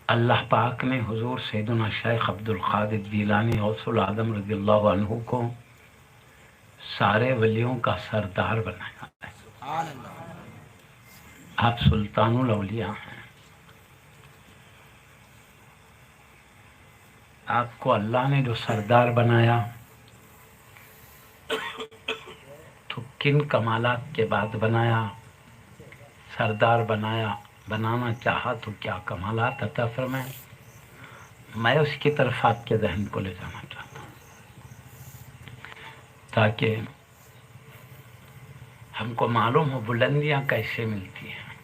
اللہ پاک نے حضور سیدنا شیخ عبد القادر جیلانی غوث العظم رضی اللہ عنہ کو سارے ولیوں کا سردار بنایا ہے۔ آپ سلطان الاولیاء ہیں، آپ کو اللہ نے جو سردار بنایا تو کن کمالات کے بعد بنایا؟ سردار بنانا چاہا تو کیا کمالات عطا فرمائے؟ میں اس کی طرف آپ کے ذہن کو لے جانا چاہتا ہوں تاکہ ہم کو معلوم ہو بلندیاں کیسے ملتی ہیں۔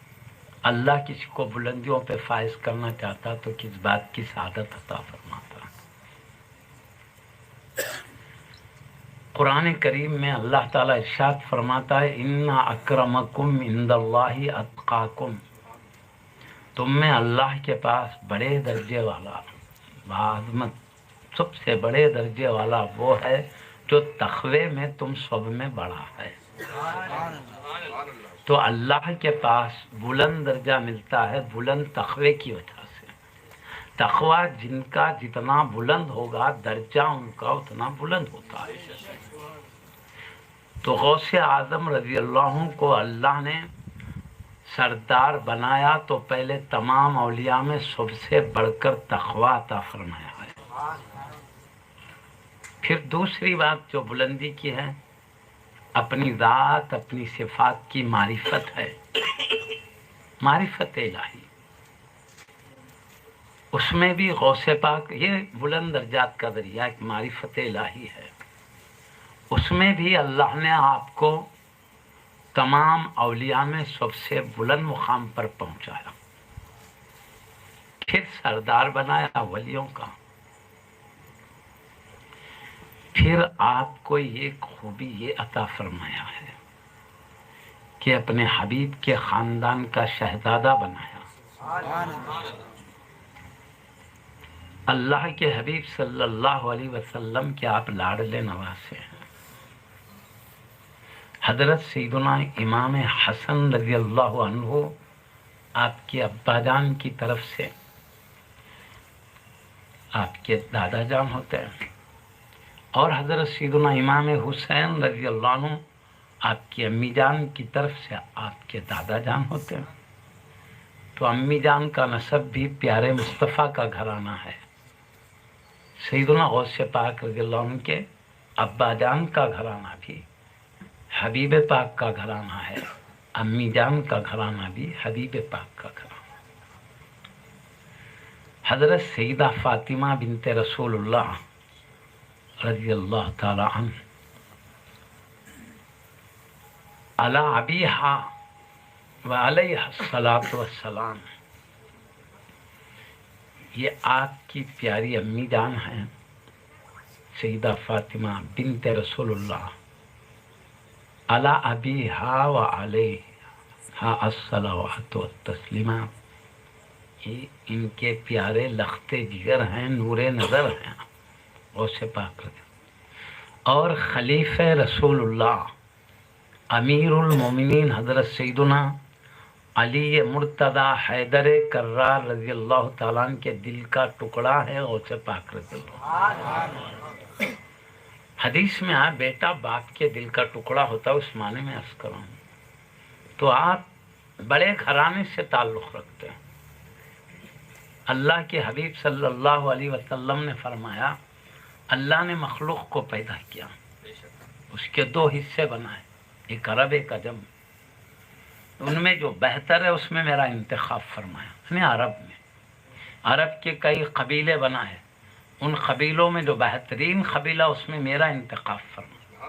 اللہ کسی کو بلندیوں پہ فائز کرنا چاہتا تو کس بات کی سعادت عطا فرماتا۔ قرآن کریم میں اللہ تعالیٰ ارشاد فرماتا ہے ان اکرمکم عند اللہ اتقاکم، تم میں اللہ کے پاس بڑے درجے والا بعظمت سب سے بڑے درجے والا وہ ہے جو تقوی میں تم سب میں بڑا ہے۔ تو اللہ کے پاس بلند درجہ ملتا ہے بلند تقوی کی وجہ سے۔ تقوی جن کا جتنا بلند ہوگا درجہ ان کا اتنا بلند ہوتا ہے۔ تو غوث اعظم رضی اللہ عنہ کو اللہ نے سردار بنایا تو پہلے تمام اولیاء میں سب سے بڑھ کر تقوی عطا فرمایا ہے۔ پھر دوسری بات جو بلندی کی ہے اپنی ذات اپنی صفات کی معرفت ہے، معرفت الہی۔ اس میں بھی غوث پاک یہ بلند درجات کا ذریعہ ایک معرفت الہی ہے، اس میں بھی اللہ نے آپ کو تمام اولیاء میں سب سے بلند مقام پر پہنچایا، پھر سردار بنایا ولیوں کا۔ پھر آپ کو یہ خوبی یہ عطا فرمایا ہے کہ اپنے حبیب کے خاندان کا شہزادہ بنایا۔ اللہ کے حبیب صلی اللہ علیہ وسلم کے آپ لاڈلے نواسے ہیں۔ حضرت سیدنا امام حسن رضی اللہ عنہ آپ کے ابا جان کی طرف سے آپ کے دادا جان ہوتے ہیں، اور حضرت سیدنا امام حسین رضی اللہ عنہ آپ کی امی جان کی طرف سے آپ کے دادا جان ہوتے ہیں۔ تو امی جان کا نسب بھی پیارے مصطفیٰ کا گھرانہ ہے، سیدنا غوث پاک رضی اللہ عنہ کے ابا جان کا گھرانہ بھی حبیب پاک کا گھرانہ ہے، امی جان کا گھرانہ بھی حبیب پاک کا گھرانہ۔ حضرت سیدہ فاطمہ بنت رسول اللہ رضی اللہ تعالی عنہ علی ابیہا وعلیہ الصلاۃ والسلام، یہ آپ کی پیاری امی جان ہیں سیدہ فاطمہ بنت رسول اللہ علی ابیہا وعلیہا الصلاۃ والتسلیمات، یہ ان کے پیارے لخت جگر ہیں، نور نظر ہیں غوث پاک۔ اور خلیفہ رسول اللہ امیر المومنین حضرت سیدنا علی مرتضی حیدر کرار رضی اللہ تعالیٰ عنہ کے دل کا ٹکڑا ہے غوث پاک رضی اللہ۔ حدیث میں آیا بیٹا باپ کے دل کا ٹکڑا ہوتا ہے، اس معنی میں عرض کروں تو آپ بڑے گھرانے سے تعلق رکھتے ہیں۔ اللہ کے حبیب صلی اللہ علیہ وسلم نے فرمایا اللہ نے مخلوق کو پیدا کیا، اس کے دو حصے بنائے، ایک عرب ایک عجم، ان میں جو بہتر ہے اس میں میرا انتخاب فرمایا، یعنی عرب میں عرب کے کئی قبیلے بنائے، ان قبیلوں میں جو بہترین قبیلہ اس میں میرا انتخاب فرمایا،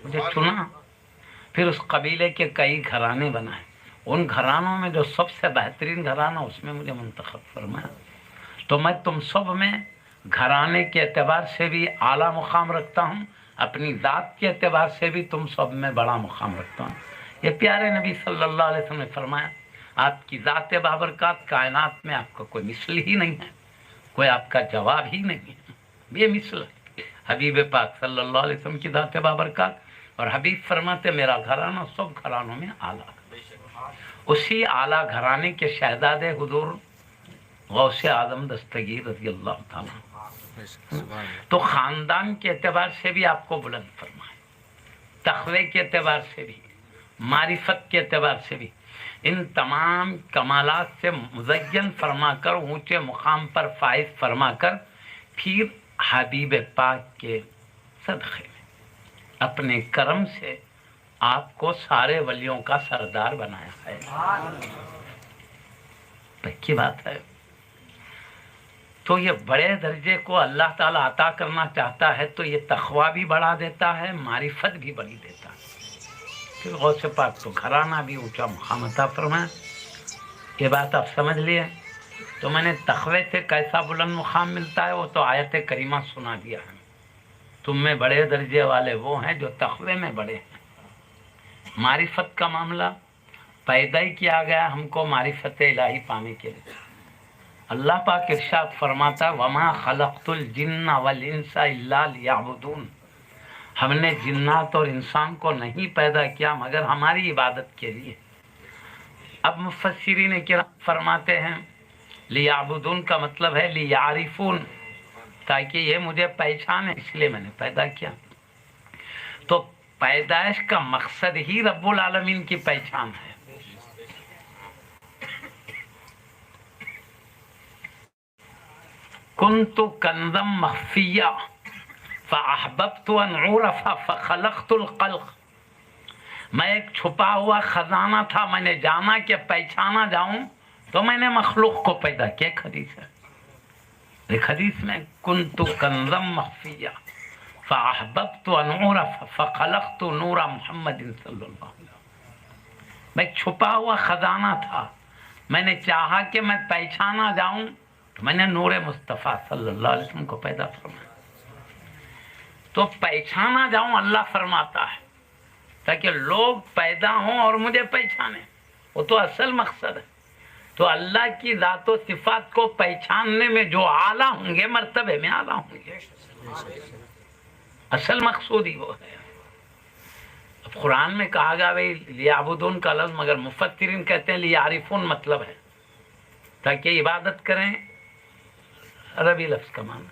مجھے چنا۔ پھر اس قبیلے کے کئی گھرانے بنائے، ان گھرانوں میں جو سب سے بہترین گھرانہ اس میں مجھے منتخب فرمایا۔ تو میں تم سب میں گھرانے کے اعتبار سے بھی اعلیٰ مقام رکھتا ہوں، اپنی ذات کے اعتبار سے بھی تم سب میں بڑا مقام رکھتا ہوں۔ یہ پیارے نبی صلی اللہ علیہ وسلم نے فرمایا آپ کی ذات بابرکات کائنات میں آپ کا کوئی مثل ہی نہیں ہے، کوئی آپ کا جواب ہی نہیں ہے، بے مثل حبیب پاک صلی اللہ علیہ وسلم کی ذات بابرکات۔ اور حبیب فرماتے میرا گھرانہ سب گھرانوں میں اعلیٰ، اسی اعلیٰ گھرانے کے شہزادے حضور غوث اعظم دستگیر رضی اللہ تعالیٰ، تو خاندان کے اعتبار سے بھی آپ کو بلند فرمائے، تقوی کے اعتبار سے بھی، معرفت کے اعتبار سے بھی، ان تمام کمالات سے مزین فرما کر اونچے مقام پر فائز فرما کر پھر حبیب پاک کے صدقے میں اپنے کرم سے آپ کو سارے ولیوں کا سردار بنایا ہے۔ پکی بات ہے۔ تو یہ بڑے درجے کو اللہ تعالیٰ عطا کرنا چاہتا ہے تو یہ تقوی بھی بڑھا دیتا ہے، معرفت بھی بڑھی دیتا ہے۔ پھر غوث پاک تو گھرانہ بھی اونچا مقام عطا فرمایا۔ یہ بات آپ سمجھ لیے۔ تو میں نے تقوی سے کیسا بلند مقام ملتا ہے وہ تو آیت کریمہ سنا دیا ہے۔ تم میں بڑے درجے والے وہ ہیں جو تقوی میں بڑے ہیں۔ معرفت کا معاملہ پیدا ہی کیا گیا ہم کو معرفت الہی پانے کے لیے۔ اللہ پاک ارشاد فرماتا وما خلقت الجن والانس الا لیعبدون، ہم نے جنات اور انسان کو نہیں پیدا کیا مگر ہماری عبادت کے لیے۔ اب مفسرین کرام فرماتے ہیں لیعبدون کا مطلب ہے لیعرفون، تاکہ یہ مجھے پہچانے، اس لیے میں نے پیدا کیا۔ تو پیدائش کا مقصد ہی رب العالمین کی پہچان ہے۔ کنت کنزا مخفیا فاحببت ان اعرف فخلقت الخلق، میں ایک چھپا ہوا خزانہ تھا، میں نے جانا کہ پہچانا جاؤں تو میں نے مخلوق کو پیدا کیا۔ ایک حدیث ہے، ایک حدیث میں کنت کنزا مخفیا فاحببت ان اعرف فخلقت نور محمد صلی اللہ علیہ وسلم، میں چھپا ہوا خزانہ تھا، میں نے چاہا کہ میں پہچانا جاؤں تو میں نے نور مصطفیٰ صلی اللہ علیہ وسلم کو پیدا فرمایا۔ تو پہچانا جاؤں اللہ فرماتا ہے تاکہ لوگ پیدا ہوں اور مجھے پہچانے، وہ تو اصل مقصد ہے۔ تو اللہ کی ذات و صفات کو پہچاننے میں جو اعلیٰ ہوں گے مرتبے میں اعلیٰ ہوں گے، اصل مقصود ہی وہ ہے۔ اب قرآن میں کہا گیا بھائی لیعبدون کا لفظ، مگر مفسرین کہتے ہیں لیعرفون مطلب ہے تاکہ عبادت کریں، عربی لفظ کا معنی،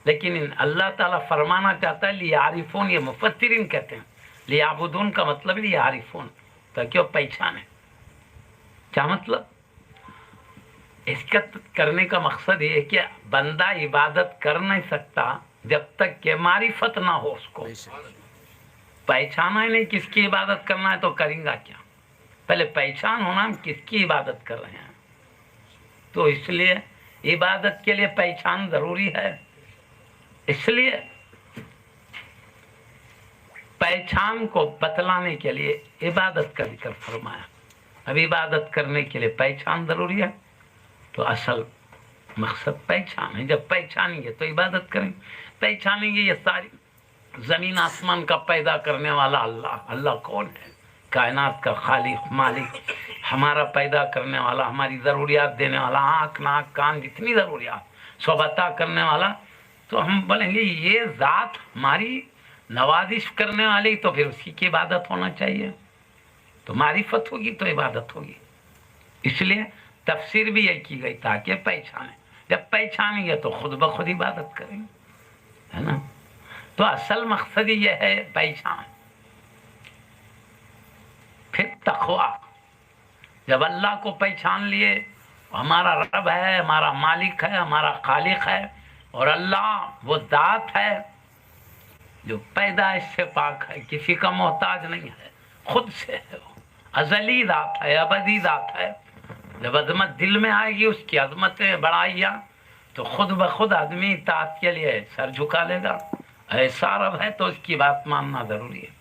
لیکن اللہ تعالیٰ فرمانا چاہتا ہے لیعرفون، یہ مفسرین کہتے ہیں لیعبدون کا مطلب لیعرفون، تاکہ وہ پہچانے۔ کیا مطلب؟ اس کا کرنے کا مقصد یہ ہے کہ بندہ عبادت کر نہیں سکتا جب تک کہ معرفت نہ ہو، اس کو پہچانا ہی نہیں کس کی عبادت کرنا ہے تو کریں گا کیا؟ پہلے پہچان ہونا ہم کس کی عبادت کر رہے ہیں۔ تو اس لیے عبادت کے لیے پہچان ضروری ہے، اس لیے پہچان کو بتلانے کے لیے عبادت کا ذکر فرمایا۔ اب عبادت کرنے کے لیے پہچان ضروری ہے تو اصل مقصد پہچان ہے۔ جب پہچانیں گے تو عبادت کریں گے، پہچانیں گے یہ ساری زمین آسمان کا پیدا کرنے والا اللہ، اللہ کون ہے؟ کائنات کا خالق مالک، ہمارا پیدا کرنے والا، ہماری ضروریات دینے والا، آنکھ ناک کان جتنی ضروریات سب عطا کرنے والا۔ تو ہم بولیں گے یہ ذات ہماری نوازش کرنے والی، تو پھر اسی کی عبادت ہونا چاہیے، تو معرفت ہوگی تو عبادت ہوگی۔ اس لیے تفسیر بھی یہ کی گئی تاکہ پہچانیں، جب پہچانیں گے تو خود بخود عبادت کریں گے، ہے نا؟ تو اصل مقصد یہ ہے پہچان۔ پھر تقوی، جب اللہ کو پہچان لیے ہمارا رب ہے، ہمارا مالک ہے، ہمارا خالق ہے، اور اللہ وہ ذات ہے جو پیدائش سے پاک ہے، کسی کا محتاج نہیں ہے، خود سے ہے، وہ ازلی ذات ہے، ابدی ذات ہے۔ جب عظمت دل میں آئے گی، اس کی عظمتیں بڑھائیا، تو خود بخود آدمی اطاعت کے لیے سر جھکا لے گا۔ ایسا رب ہے تو اس کی بات ماننا ضروری ہے۔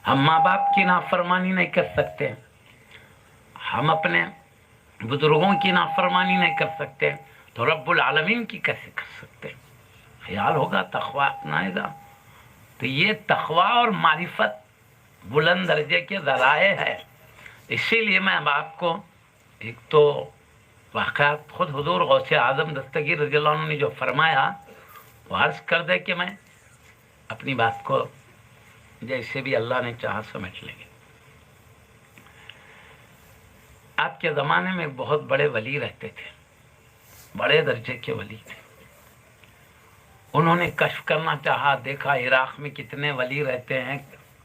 ہم ماں باپ کی نافرمانی نہیں کر سکتے، ہم اپنے بزرگوں کی نافرمانی نہیں کر سکتے، تو رب العالمین کی کیسے کر سکتے؟ خیال ہوگا، تقوی اپنائے گا۔ تو یہ تقوی اور معرفت بلند درجے کے ذرائع ہے۔ اسی لیے میں اب آپ کو ایک تو واقعات خود حضور غوث اعظم دستگیر رضی اللہ عنہ نے جو فرمایا وہ عرض کر دے کہ میں اپنی بات کو جیسے بھی اللہ نے چاہا سمجھ لیں گے۔ آپ کے زمانے میں بہت بڑے ولی رہتے تھے، بڑے درجے کے ولی تھے. انہوں نے کشف کرنا چاہا، دیکھا عراق میں کتنے ولی رہتے ہیں،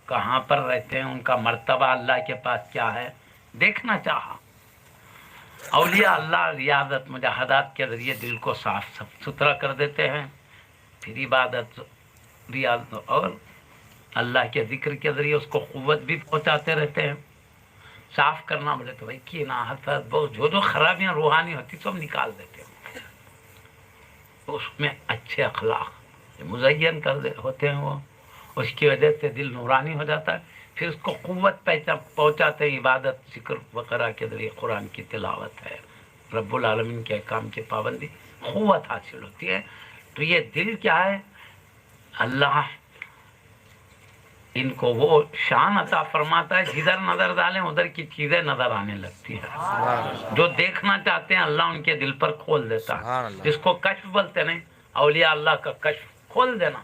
کہاں پر رہتے ہیں، ان کا مرتبہ اللہ کے پاس کیا ہے، دیکھنا چاہا. اولیاء اللہ ریاضت مجاہدات کے ذریعے دل کو صاف ستھرا کر دیتے ہیں، پھر عبادت ریاضت اور اللہ کے ذکر کے ذریعے اس کو قوت بھی پہنچاتے رہتے ہیں. صاف کرنا بولے تو بھائی کینہ حسد بہت جو خرابیاں روحانی ہوتی سب نکال دیتے ہیں. اس میں اچھے اخلاق مزین کر ہوتے ہیں، وہ اس کی وجہ سے دل نورانی ہو جاتا ہے. پھر اس کو قوت پہنچاتے ہیں، عبادت ذکر وغیرہ کے ذریعے قرآن کی تلاوت ہے، رب العالمین کے احکام کی پابندی، قوت حاصل ہوتی ہے. تو یہ دل کیا ہے، اللہ ان کو وہ شان عطا فرماتا ہے، جدھر نظر ڈالیں ادھر کی چیزیں نظر آنے لگتی ہیں. جو دیکھنا چاہتے ہیں اللہ ان کے دل پر کھول دیتا ہے، جس کو کشف بولتے نہیں، اولیاء اللہ کا کشف کھول دینا.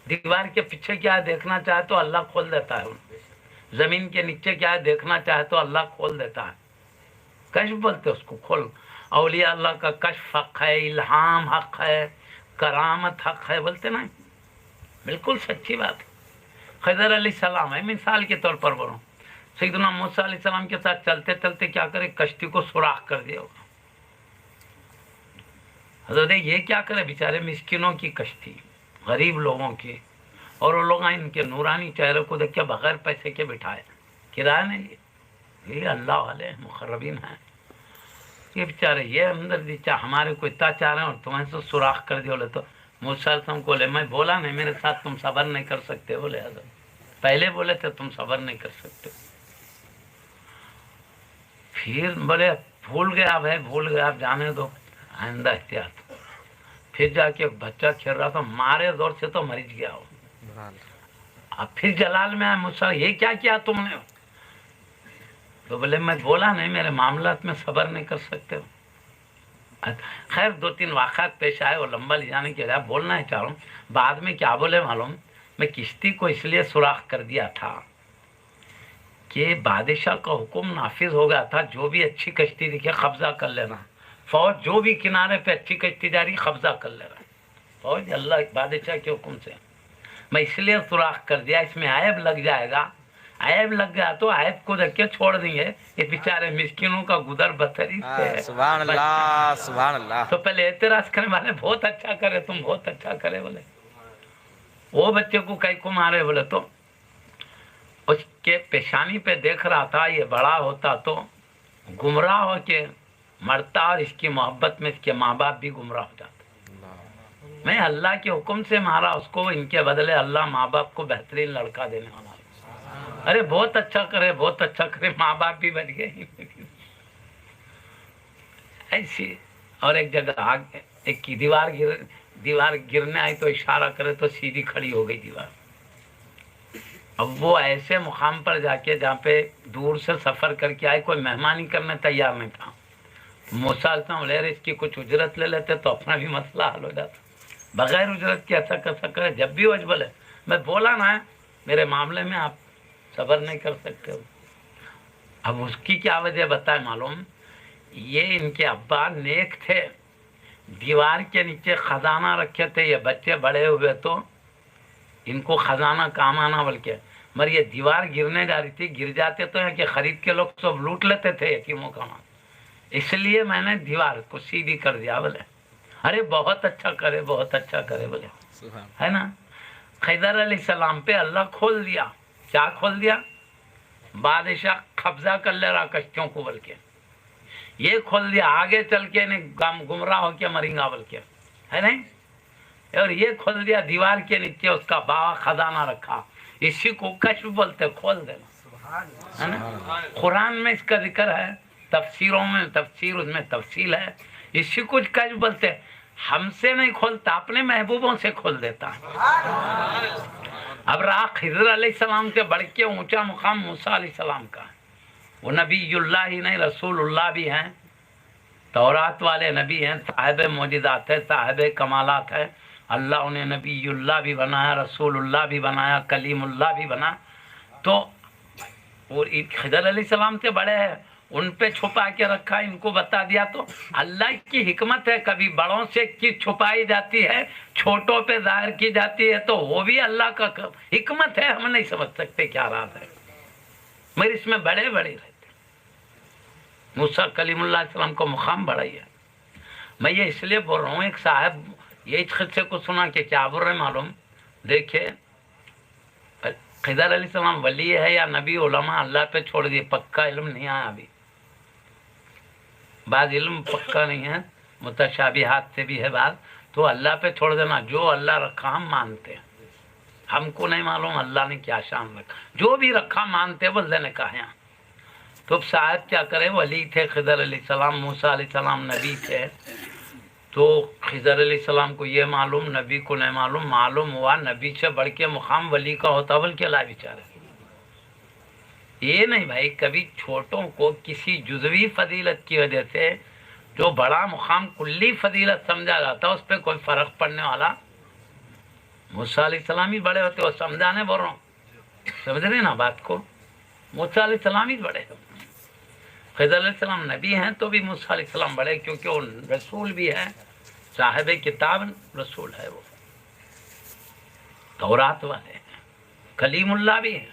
دیوار کے پیچھے کیا ہے دیکھنا چاہے تو اللہ کھول دیتا ہے، زمین کے نیچے کیا ہے دیکھنا چاہے تو اللہ کھول دیتا ہے. کشف بولتے اس کو کھول. اولیاء اللہ کا کشف حق ہے، الہام حق ہے، کرامت حق ہے، بولتے نا، بالکل سچی بات ہے. خضر علیہ السلام ہے، مثال کے طور پر بولوں، سیدنا موسیٰ علیہ السلام کے ساتھ چلتے چلتے کیا کرے، کشتی کو سوراخ کر دیا ہوگا. حضرت یہ کیا کرے، بیچارے مسکینوں کی کشتی، غریب لوگوں کی، اور وہ لوگ ان کے نورانی چہرے کو دیکھ کے بغیر پیسے کے بٹھائے، کرایہ نہیں. یہ اللہ والے مقربین ہیں. یہ بیچارے یہ ہمدردی چاہ ہمارے کو اتنا چاہ رہے ہیں اور تمہیں سے سوراخ کر دیا. بولے تو موسیٰ علیہ السلام کو بولے میں بولا نہیں میرے ساتھ تم صبر نہیں کر سکتے. بولے حضرت پہلے بولے تھے تم صبر نہیں کر سکتے. پھر بولے بھول گیا بھائی، بھول گیا، آپ جانے دو، آئندہ احتیاط. پھر جا کے بچہ کھیل رہا تھا، مارے زور سے تو مر گیا ہو. اب پھر جلال میں آئے موسیٰ، یہ کیا کیا تم نے؟ تو بولے میں بولا نہیں میرے معاملات میں صبر نہیں کر سکتے. خیر 2-3 واقعات پیش آئے، وہ لمبا لے جانے کے بجائے بولنا ہی چاہ رہا ہوں. بعد میں کیا بولے معلوم، میں کشتی کو اس لیے سوراخ کر دیا تھا کہ بادشاہ کا حکم نافذ ہو گیا تھا، جو بھی اچھی کشتی دکھے قبضہ کر لینا. فوج جو بھی کنارے پہ اچھی کشتی جا رہی قبضہ کر لے رہا ہے، فوج اللہ بادشاہ کے حکم سے. میں اس لیے سوراخ کر دیا، اس میں عیب لگ جائے گا، عیب لگ گیا تو عیب کو دیکھ کے چھوڑ دیں گے. یہ بیچارے مسکینوں کا گزر بسری سے. سبحان اللہ سبحان اللہ. تو پہلے اعتراض کرنے والے بہت اچھا کرے، تم بہت اچھا کرے. بولے وہ بچے کو کئی کو مارے، بولے تو اس کے پیشانی پہ دیکھ رہا تھا یہ بڑا ہوتا تو گمراہ ہو کے مرتا، اور اس کی محبت میں اس کے ماں باپ بھی گمراہ ہو جاتے. میں اللہ کے حکم سے مارا اس کو، ان کے بدلے اللہ ماں باپ کو بہترین لڑکا دینے والا. ارے بہت اچھا کرے، بہت اچھا کرے، ماں باپ بھی بن گئے ایسی. اور ایک جگہ آگ ایک کی دیوار گرنے آئی تو اشارہ کرے تو سیدھی کھڑی ہو گئی دیوار. اب وہ ایسے مقام پر جا کے جہاں پہ دور سے سفر کر کے آئے، کوئی مہمانی کرنے تیار نہیں تھا. موسیٰ علیہ السلام لے رہے اس کی کچھ اجرت لے لیتے تو اپنا بھی مسئلہ حل ہو جاتا. بغیر اجرت کے ایسا کیسا کرے، جب بھی وجہ بولے میں بولا نا میرے معاملے میں آپ صبر نہیں کر سکتے ہو. اب اس کی کیا وجہ بتائے معلوم، یہ ان کے ابا نیک تھے، دیوار کے نیچے خزانہ رکھے تھے. یہ بچے بڑے ہوئے تو ان کو خزانہ کام آنا، بلکہ مگر یہ دیوار گرنے جا رہی تھی، گر جاتے تو کہ خرید کے لوگ سب لوٹ لیتے تھے یتیموں کا مال، اس لیے میں نے دیوار کو سیدھی کر دیا. بولے ارے بہت اچھا کرے، بہت اچھا کرے. بولے ہے نا، خضر علیہ السلام پہ اللہ کھول دیا. کیا کھول دیا؟ بادشاہ قبضہ کر لے رہا کشتیوں کو، بلکہ یہ کھول دیا آگے چل کے گمراہ ہو کے مریں گا، بلکہ ہے نہیں. اور یہ کھول دیا دیوار کے نیچے اس کا باوا خزانہ رکھا. اسی کو کشف بولتے، کھول دینا، ہے نا. قرآن میں اس کا ذکر ہے، تفسیروں میں تفسیر، اس میں تفصیل ہے. اسی کچھ کشف بولتے. ہم سے نہیں کھولتا، اپنے محبوبوں سے کھول دیتا ہے. اب رہا خضر علیہ السلام کے بڑھ کے اونچا مقام موسیٰ علیہ السلام کا. وہ نبی اللہ ہی نہیں رسول اللہ بھی ہیں، تورات والے نبی ہیں، صاحب معجزات ہے، صاحب کمالات ہے. اللہ انہیں نبی اللہ بھی بنایا، رسول اللہ بھی بنایا، کلیم اللہ بھی بنا. تو وہ خضر علیہ السلام سے بڑے ہیں، ان پہ چھپا کے رکھا، ان کو بتا دیا. تو اللہ کی حکمت ہے، کبھی بڑوں سے چیز چھپائی جاتی ہے، چھوٹوں پہ ظاہر کی جاتی ہے، تو وہ بھی اللہ کا حکمت ہے. ہم نہیں سمجھ سکتے کیا راز ہے، مگر اس میں بڑے بڑے رہتے. موسیٰ کلیم اللہ علیہ السلام کو مقام بڑا ہی ہے. میں یہ اس لیے بول رہا ہوں، ایک صاحب یہ خدشے کو سنا کہ کیا بول رہے معلوم. دیکھیں خضر علیہ السلام ولی ہے یا نبی، علماء اللہ پہ چھوڑ دیے، پکا علم نہیں آیا ابھی. بعض علم پکا نہیں ہے، متشابہات سے بھی ہے بعض، تو اللہ پہ چھوڑ دینا. جو اللہ رکھا ہم مانتے ہیں، ہم کو نہیں معلوم اللہ نے کیا شان رکھا، جو بھی رکھا مانتے بلدے نے کہا. یہاں تو صاحب کیا کرے، ولی تھے خضر علیہ السلام، موسیٰ علیہ السلام نبی تھے. تو خضر علیہ السلام کو یہ معلوم، نبی کو نہیں معلوم. معلوم ہوا نبی سے بڑھ کے مقام ولی کا ہوتا، بلکہ لا بیچارے. یہ نہیں بھائی، کبھی چھوٹوں کو کسی جزوی فضیلت کی وجہ سے جو بڑا مقام کلی فضیلت سمجھا جاتا، اس پہ کوئی فرق پڑنے والا. موسیٰ علیہ السلام ہی بڑے ہوتے، وہ سمجھانے بول رہا ہوں، سمجھ رہے نا بات کو. موسیٰ علیہ السلام ہی بڑے ہوتے. خضر علیہ السلام نبی ہیں تو بھی موسیٰ علیہ السلام بڑے، کیونکہ وہ رسول بھی ہے، صاحب کتاب رسول ہے. وہ تورات والے ہیں، کلیم اللہ بھی ہیں.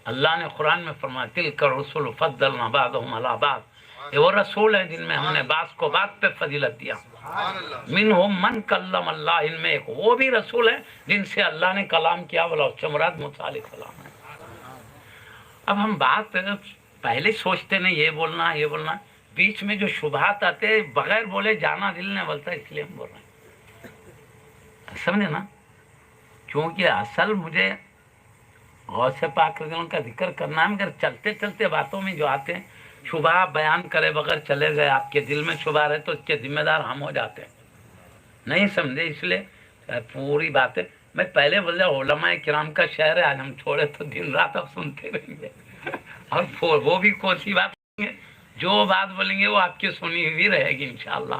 اللہ نے قرآن میں فرمایا تلک الرسل فضلنا بعضهم علی بعض. یہ وہ رسول ہیں جن میں ہم نے بعض کو بعض پہ فضیلت دیا. منہم من کلم اللہ، ان میں ایک وہ بھی رسول ہیں جن سے اللہ نے کلام کیا، بولا اس سے مراد موسیٰ علیہ السلام ہے. اب ہم بات پہلے سوچتے نہیں، یہ بولنا یہ بولنا، بیچ میں جو شبہات آتے بغیر بولے جانا دل نہیں بولتا، اس لیے ہم بول رہے ہیں. سمجھے نا؟ کیونکہ اصل مجھے غوث پاک رضی اللہ عنہ کا ذکر کرنا ہے، مگر چلتے چلتے باتوں میں جو آتے ہیں شبہ بیان کرے بغیر چلے گئے، آپ کے دل میں شبہ رہے تو اس کے ذمہ دار ہم ہو جاتے ہیں. نہیں سمجھے؟ اس لیے پوری باتیں میں پہلے بول رہا، علماء کرام کا شہر ہے، آج ہم چھوڑے تو دن رات اب سنتے رہیں گے. اور وہ بھی کون سی بات بولیں گے، جو بات بولیں گے وہ آپ کی سنی ہوئی رہے گی انشاءاللہ.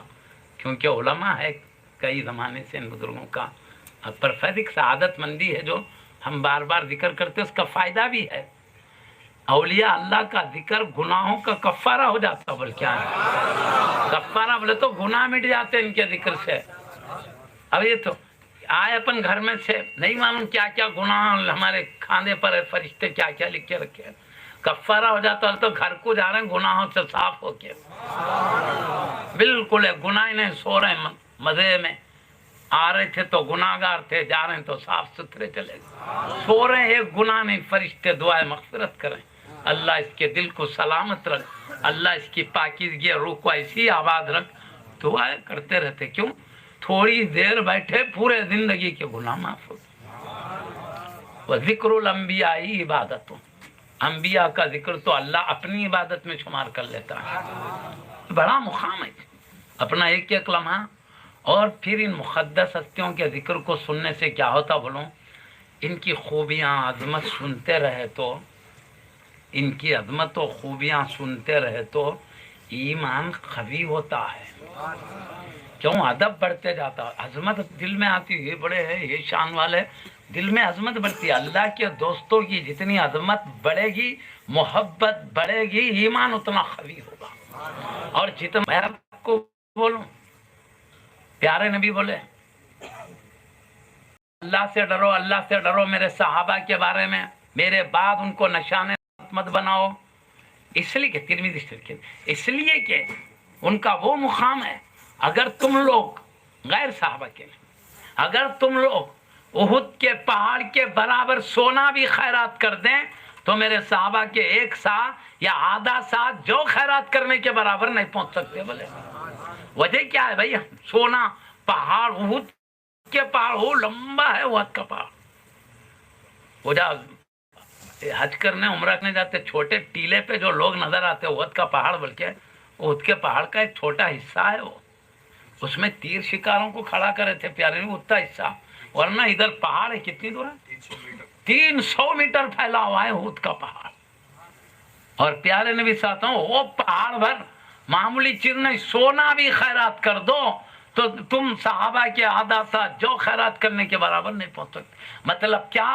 کیونکہ علماء ہے کئی زمانے سے ان بزرگوں کا پرفیکٹ سعادت مندی ہے، جو ہم بار بار ذکر کرتے، اس کا فائدہ بھی ہے. اولیاء اللہ کا ذکر گناہوں کا کفارہ ہو جاتا. بول کیا ہے کفارہ؟ بولے تو گناہ مٹ جاتے ان کے ذکر سے. اب یہ تو آئے اپن گھر میں سے نہیں معلوم کیا کیا گناہ ہمارے کھانے پر ہے، فرشتے کیا کیا لکھ کے رکھے ہیں. کفارہ ہو جاتا ہے تو گھر کو جا رہے ہیں گناہوں سے صاف ہو کے، بالکل ہے گناہ نہیں، سو رہے ہیں مزے میں. آ رہے تھے تو گناہگار تھے، جا رہے ہیں تو صاف ستھرے چلے گئے. سو رہے ہیں ایک گناہ نہیں، فرشتے دعائیں مغفرت کریں، اللہ اس کے دل کو سلامت رکھ، اللہ اس کی پاکیزگی روح کو ایسی آباد رکھ. دعائیں کرتے رہتے. کیوں؟ تھوڑی دیر بیٹھے پورے زندگی کے گناہ معاف ہو. وذکر الانبیاء عبادتوں، انبیاء کا ذکر تو اللہ اپنی عبادت میں شمار کر لیتا ہے. بڑا مقام ہے اپنا ایک ایک لمحہ. اور پھر ان مقدس ہستیوں کے ذکر کو سننے سے کیا ہوتا بولوں، ان کی خوبیاں عظمت سنتے رہے تو، ان کی عظمت و خوبیاں سنتے رہے تو ایمان قوی ہوتا ہے. کیوں؟ ادب بڑھتے جاتا، عظمت دل میں آتی، یہ بڑے ہیں یہ شان والے، دل میں عظمت بڑھتی ہے. اللہ کے دوستوں کی جتنی عظمت بڑھے گی، محبت بڑھے گی، ایمان اتنا قوی ہوگا. اور جتنا میں آپ کو بولوں، پیارے نبی بولے اللہ سے ڈرو، اللہ سے ڈرو. میرے صحابہ کے بارے میں میرے بعد ان کو نشان مت بناؤ. اس لیے کہ ترمذی شریف، اس لیے کہ ان کا وہ مقام ہے. اگر تم لوگ غیر صحابہ کے، اگر تم لوگ احد کے پہاڑ کے برابر سونا بھی خیرات کر دیں تو میرے صحابہ کے ایک سا یا آدھا سا جو خیرات کرنے کے برابر نہیں پہنچ سکتے. بولے وجہ کیا ہے بھائی؟ سونا پہاڑ، احد کے پہاڑ، وہ لمبا ہے احد کا پہاڑ. وہ جا حج کرنے عمرہ کرنے جاتے، چھوٹے ٹیلے پہ جو لوگ نظر آتے احد کا پہاڑ، بلکہ احد کے پہاڑ کا ایک چھوٹا حصہ ہے وہ، اس میں تیر شکاروں کو کھڑا کرے تھے پیارے نے، اتنا حصہ. ورنہ ادھر پہاڑ ہے کتنی دور ہے، 300 میٹر پھیلا ہوا ہے احد کا پہاڑ. اور پیارے نے بھی ساتھ ہوں، وہ پہاڑ بھر معمولی چیز نہیں، سونا بھی خیرات کر دو تو تم صحابہ کے آدھا سا جو خیرات کرنے کے برابر نہیں پہنچ سکتے. مطلب کیا؟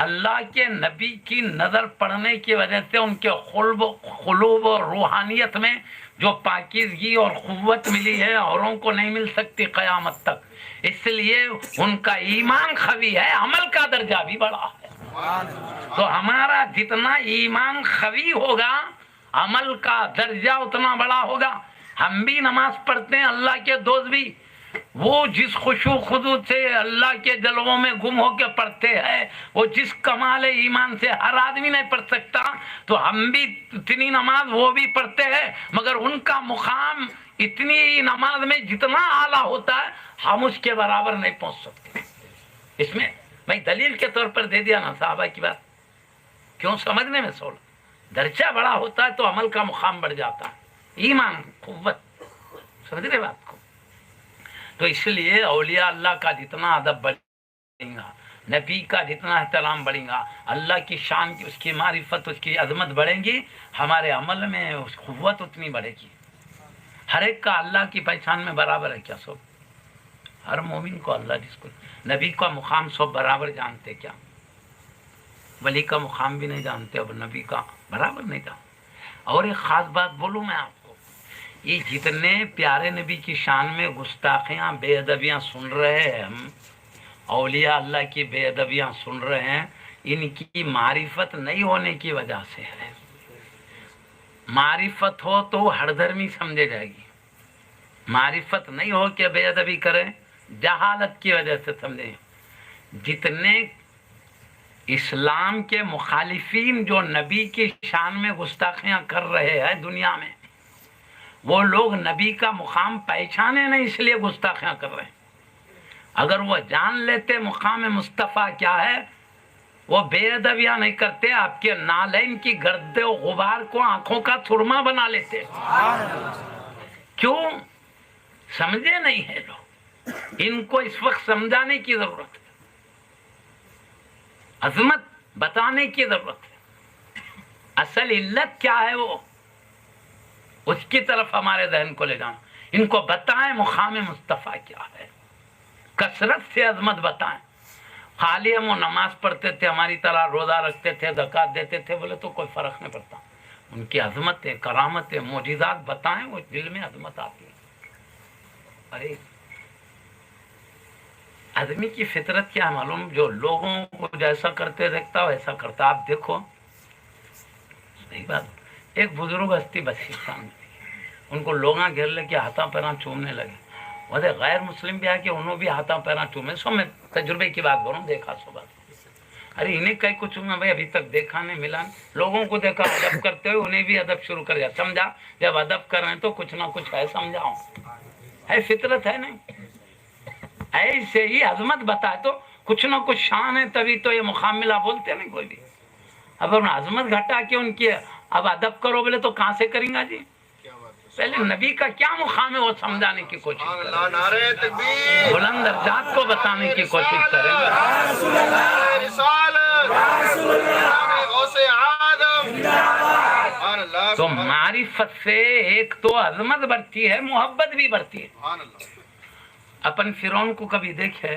اللہ کے نبی کی نظر پڑنے کی وجہ سے ان کے قلوب و روحانیت میں جو پاکیزگی اور قوت ملی ہے اوروں کو نہیں مل سکتی قیامت تک. اس لیے ان کا ایمان قوی ہے, عمل کا درجہ بھی بڑا ہے. تو ہمارا جتنا ایمان قوی ہوگا عمل کا درجہ اتنا بڑا ہوگا. ہم بھی نماز پڑھتے ہیں, اللہ کے دوست بھی, وہ جس خشوع خضوع سے اللہ کے جلووں میں گم ہو کے پڑھتے ہیں, وہ جس کمال ایمان سے ہر آدمی نہیں پڑھ سکتا, تو ہم بھی اتنی نماز وہ بھی پڑھتے ہیں, مگر ان کا مقام اتنی نماز میں جتنا اعلیٰ ہوتا ہے ہم اس کے برابر نہیں پہنچ سکتے. اس میں میں دلیل کے طور پر دے دیا نا صحابہ کی بات, کیوں سمجھنے میں سوال. درجہ بڑا ہوتا ہے تو عمل کا مقام بڑھ جاتا ہے, ایمان قوت, سمجھ رہے بات کو. تو اس لیے اولیاء اللہ کا جتنا ادب بڑھے گا, نبی کا جتنا احترام بڑھے گا, اللہ کی شان کی, اس کی معرفت, اس کی عظمت بڑھیں گی, ہمارے عمل میں اس قوت اتنی بڑھے گی. ہر ایک کا اللہ کی پہچان میں برابر ہے کیا سب؟ ہر مومن کو اللہ جس کو نبی کا مقام سب برابر جانتے کیا؟ ولی کا مقام بھی نہیں جانتے, اب نبی کا برابر نہیں جانتے. اور ایک خاص بات بولوں میں آپ کو, یہ جتنے پیارے نبی کی شان میں گستاخیاں بے ادبیاں سن رہے ہیں ہم, اولیاء اللہ کی بے ادبیاں سن رہے ہیں, ان کی معرفت نہیں ہونے کی وجہ سے ہے. معرفت ہو تو ہر دھرمی سمجھے جائے گی, معرفت نہیں ہو کہ بے ادبی کریں, جہالت کی وجہ سے سمجھیں. جتنے اسلام کے مخالفین جو نبی کی شان میں گستاخیاں کر رہے ہیں دنیا میں, وہ لوگ نبی کا مقام پہچانے نہیں, اس لیے گستاخیاں کر رہے ہیں. اگر وہ جان لیتے مقام مصطفیٰ کیا ہے, وہ بے ادبیاں نہیں کرتے, آپ کے نالین کی گرد و غبار کو آنکھوں کا سرما بنا لیتے. کیوں سمجھے نہیں ہے لوگ, ان کو اس وقت سمجھانے کی ضرورت ہے, عظمت بتانے کی ضرورت ہے. اصل علت کیا ہے وہ, اس کی طرف ہمارے ذہن کو لے جانا. ان کو بتائیں مقام مصطفیٰ کیا ہے, کثرت سے عظمت بتائیں. خالی ہم وہ نماز پڑھتے تھے, ہماری طرح روزہ رکھتے تھے, زکوٰۃ دیتے تھے بولے تو کوئی فرق نہیں پڑتا. ان کی عظمتیں, کرامتیں, معجزات بتائیں, وہ دل میں عظمت آتی ہے. ارے آدمی کی فطرت کیا معلوم, جو لوگوں کو جیسا کرتے دیکھتا ویسا کرتا. آپ دیکھو صحیح بات, ایک بزرگ ہستی بلوچستان میں تھی, ان کو لوگاں گھیر لے کے ہاتھاں پیراں چومنے لگے. وہ غیر مسلم بھی آ کے انہوں بھی ہاتھاں پیراں چومے. سو میں تجربے کی بات بولوں, دیکھا سو بات. ارے انہیں کئی کو چوما بھائی, ابھی تک دیکھا نہیں ملا. لوگوں کو دیکھا ادب کرتے ہوئے, انہیں بھی ادب شروع کر دیا. سمجھا جب ادب کر رہے ہیں تو کچھ نہ کچھ ہے, سمجھاؤ ہے, فطرت ہے نہیں. ایسے ہی عظمت بتائے تو کچھ نہ کچھ شان ہے, تبھی تو یہ مقام ملا, بولتے نہیں کوئی بھی. اب عظمت گھٹا کے ان کی اب ادب کرو بولے تو کہاں سے کریں گا جی. پہلے نبی کا کیا مقام ہے وہ سمجھانے کی کوشش کریں, بلند درجات کو بتانے کی کوشش کریں. تو معرفت سے ایک تو عظمت بڑھتی ہے, محبت بھی بڑھتی ہے. اپن فرعون کو کبھی دیکھے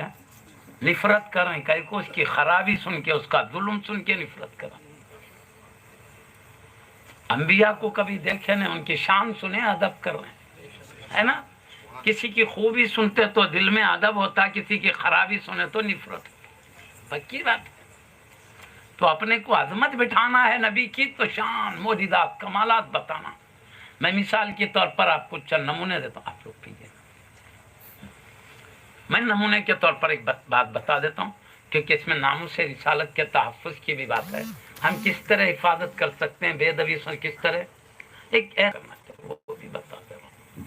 نفرت کریں, کئی کو اس کی خرابی سن کے, اس کا ظلم سن کے نفرت کریں. انبیاء کو کبھی دیکھے نہیں, ان کی شان سنے ادب کر رہے ہیں, ہے نا. کسی کی خوبی سنتے تو دل میں ادب ہوتا, کسی کی خرابی سنے تو نفرت ہوتی. پکی بات ہے. تو اپنے کو عظمت بٹھانا ہے نبی کی, تو شان, معجزات, کمالات بتانا. میں مثال کے طور پر آپ کو چند نمونے دیتا ہوں, آپ لوگ پیجیے. میں نمونے کے طور پر ایک بات بتا دیتا ہوں, کیونکہ اس میں ناموس رسالت کے تحفظ کی بھی بات ہے. ہم کس طرح حفاظت کر سکتے ہیں بے ادبی سے, کس طرح ایک وہ بھی بتا دے رہا ہوں.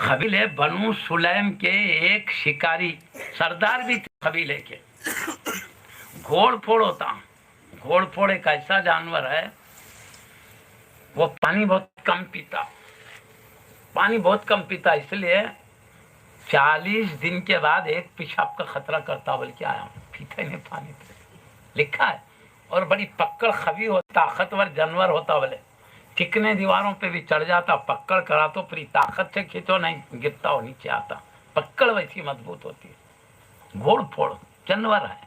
قبیلے بنو سلیم کے ایک شکاری سردار بھی تھے قبیلے کے. گھوڑ پھوڑ ہوتا, گھوڑ پھوڑ ایک ایسا جانور ہے, وہ پانی بہت کم پیتا, پانی بہت کم پیتا. اس لیے 40 دن کے بعد ایک پیشاب کا خطرہ کرتا, بلکہ آیا ہوں پیتا ہی نہیں پانی, لکھا ہے. اور بڑی پکڑ خوی ہو, طاقتور جانور ہوتا, بولے ٹکنے دیواروں پہ بھی چڑھ جاتا. پکڑ کرا تو پوری طاقت سے کھینچو نہیں گرتا ہو, نیچے آتا. پکڑ ویسی مضبوط ہوتی ہے. گھوڑ پھوڑ جانور ہے,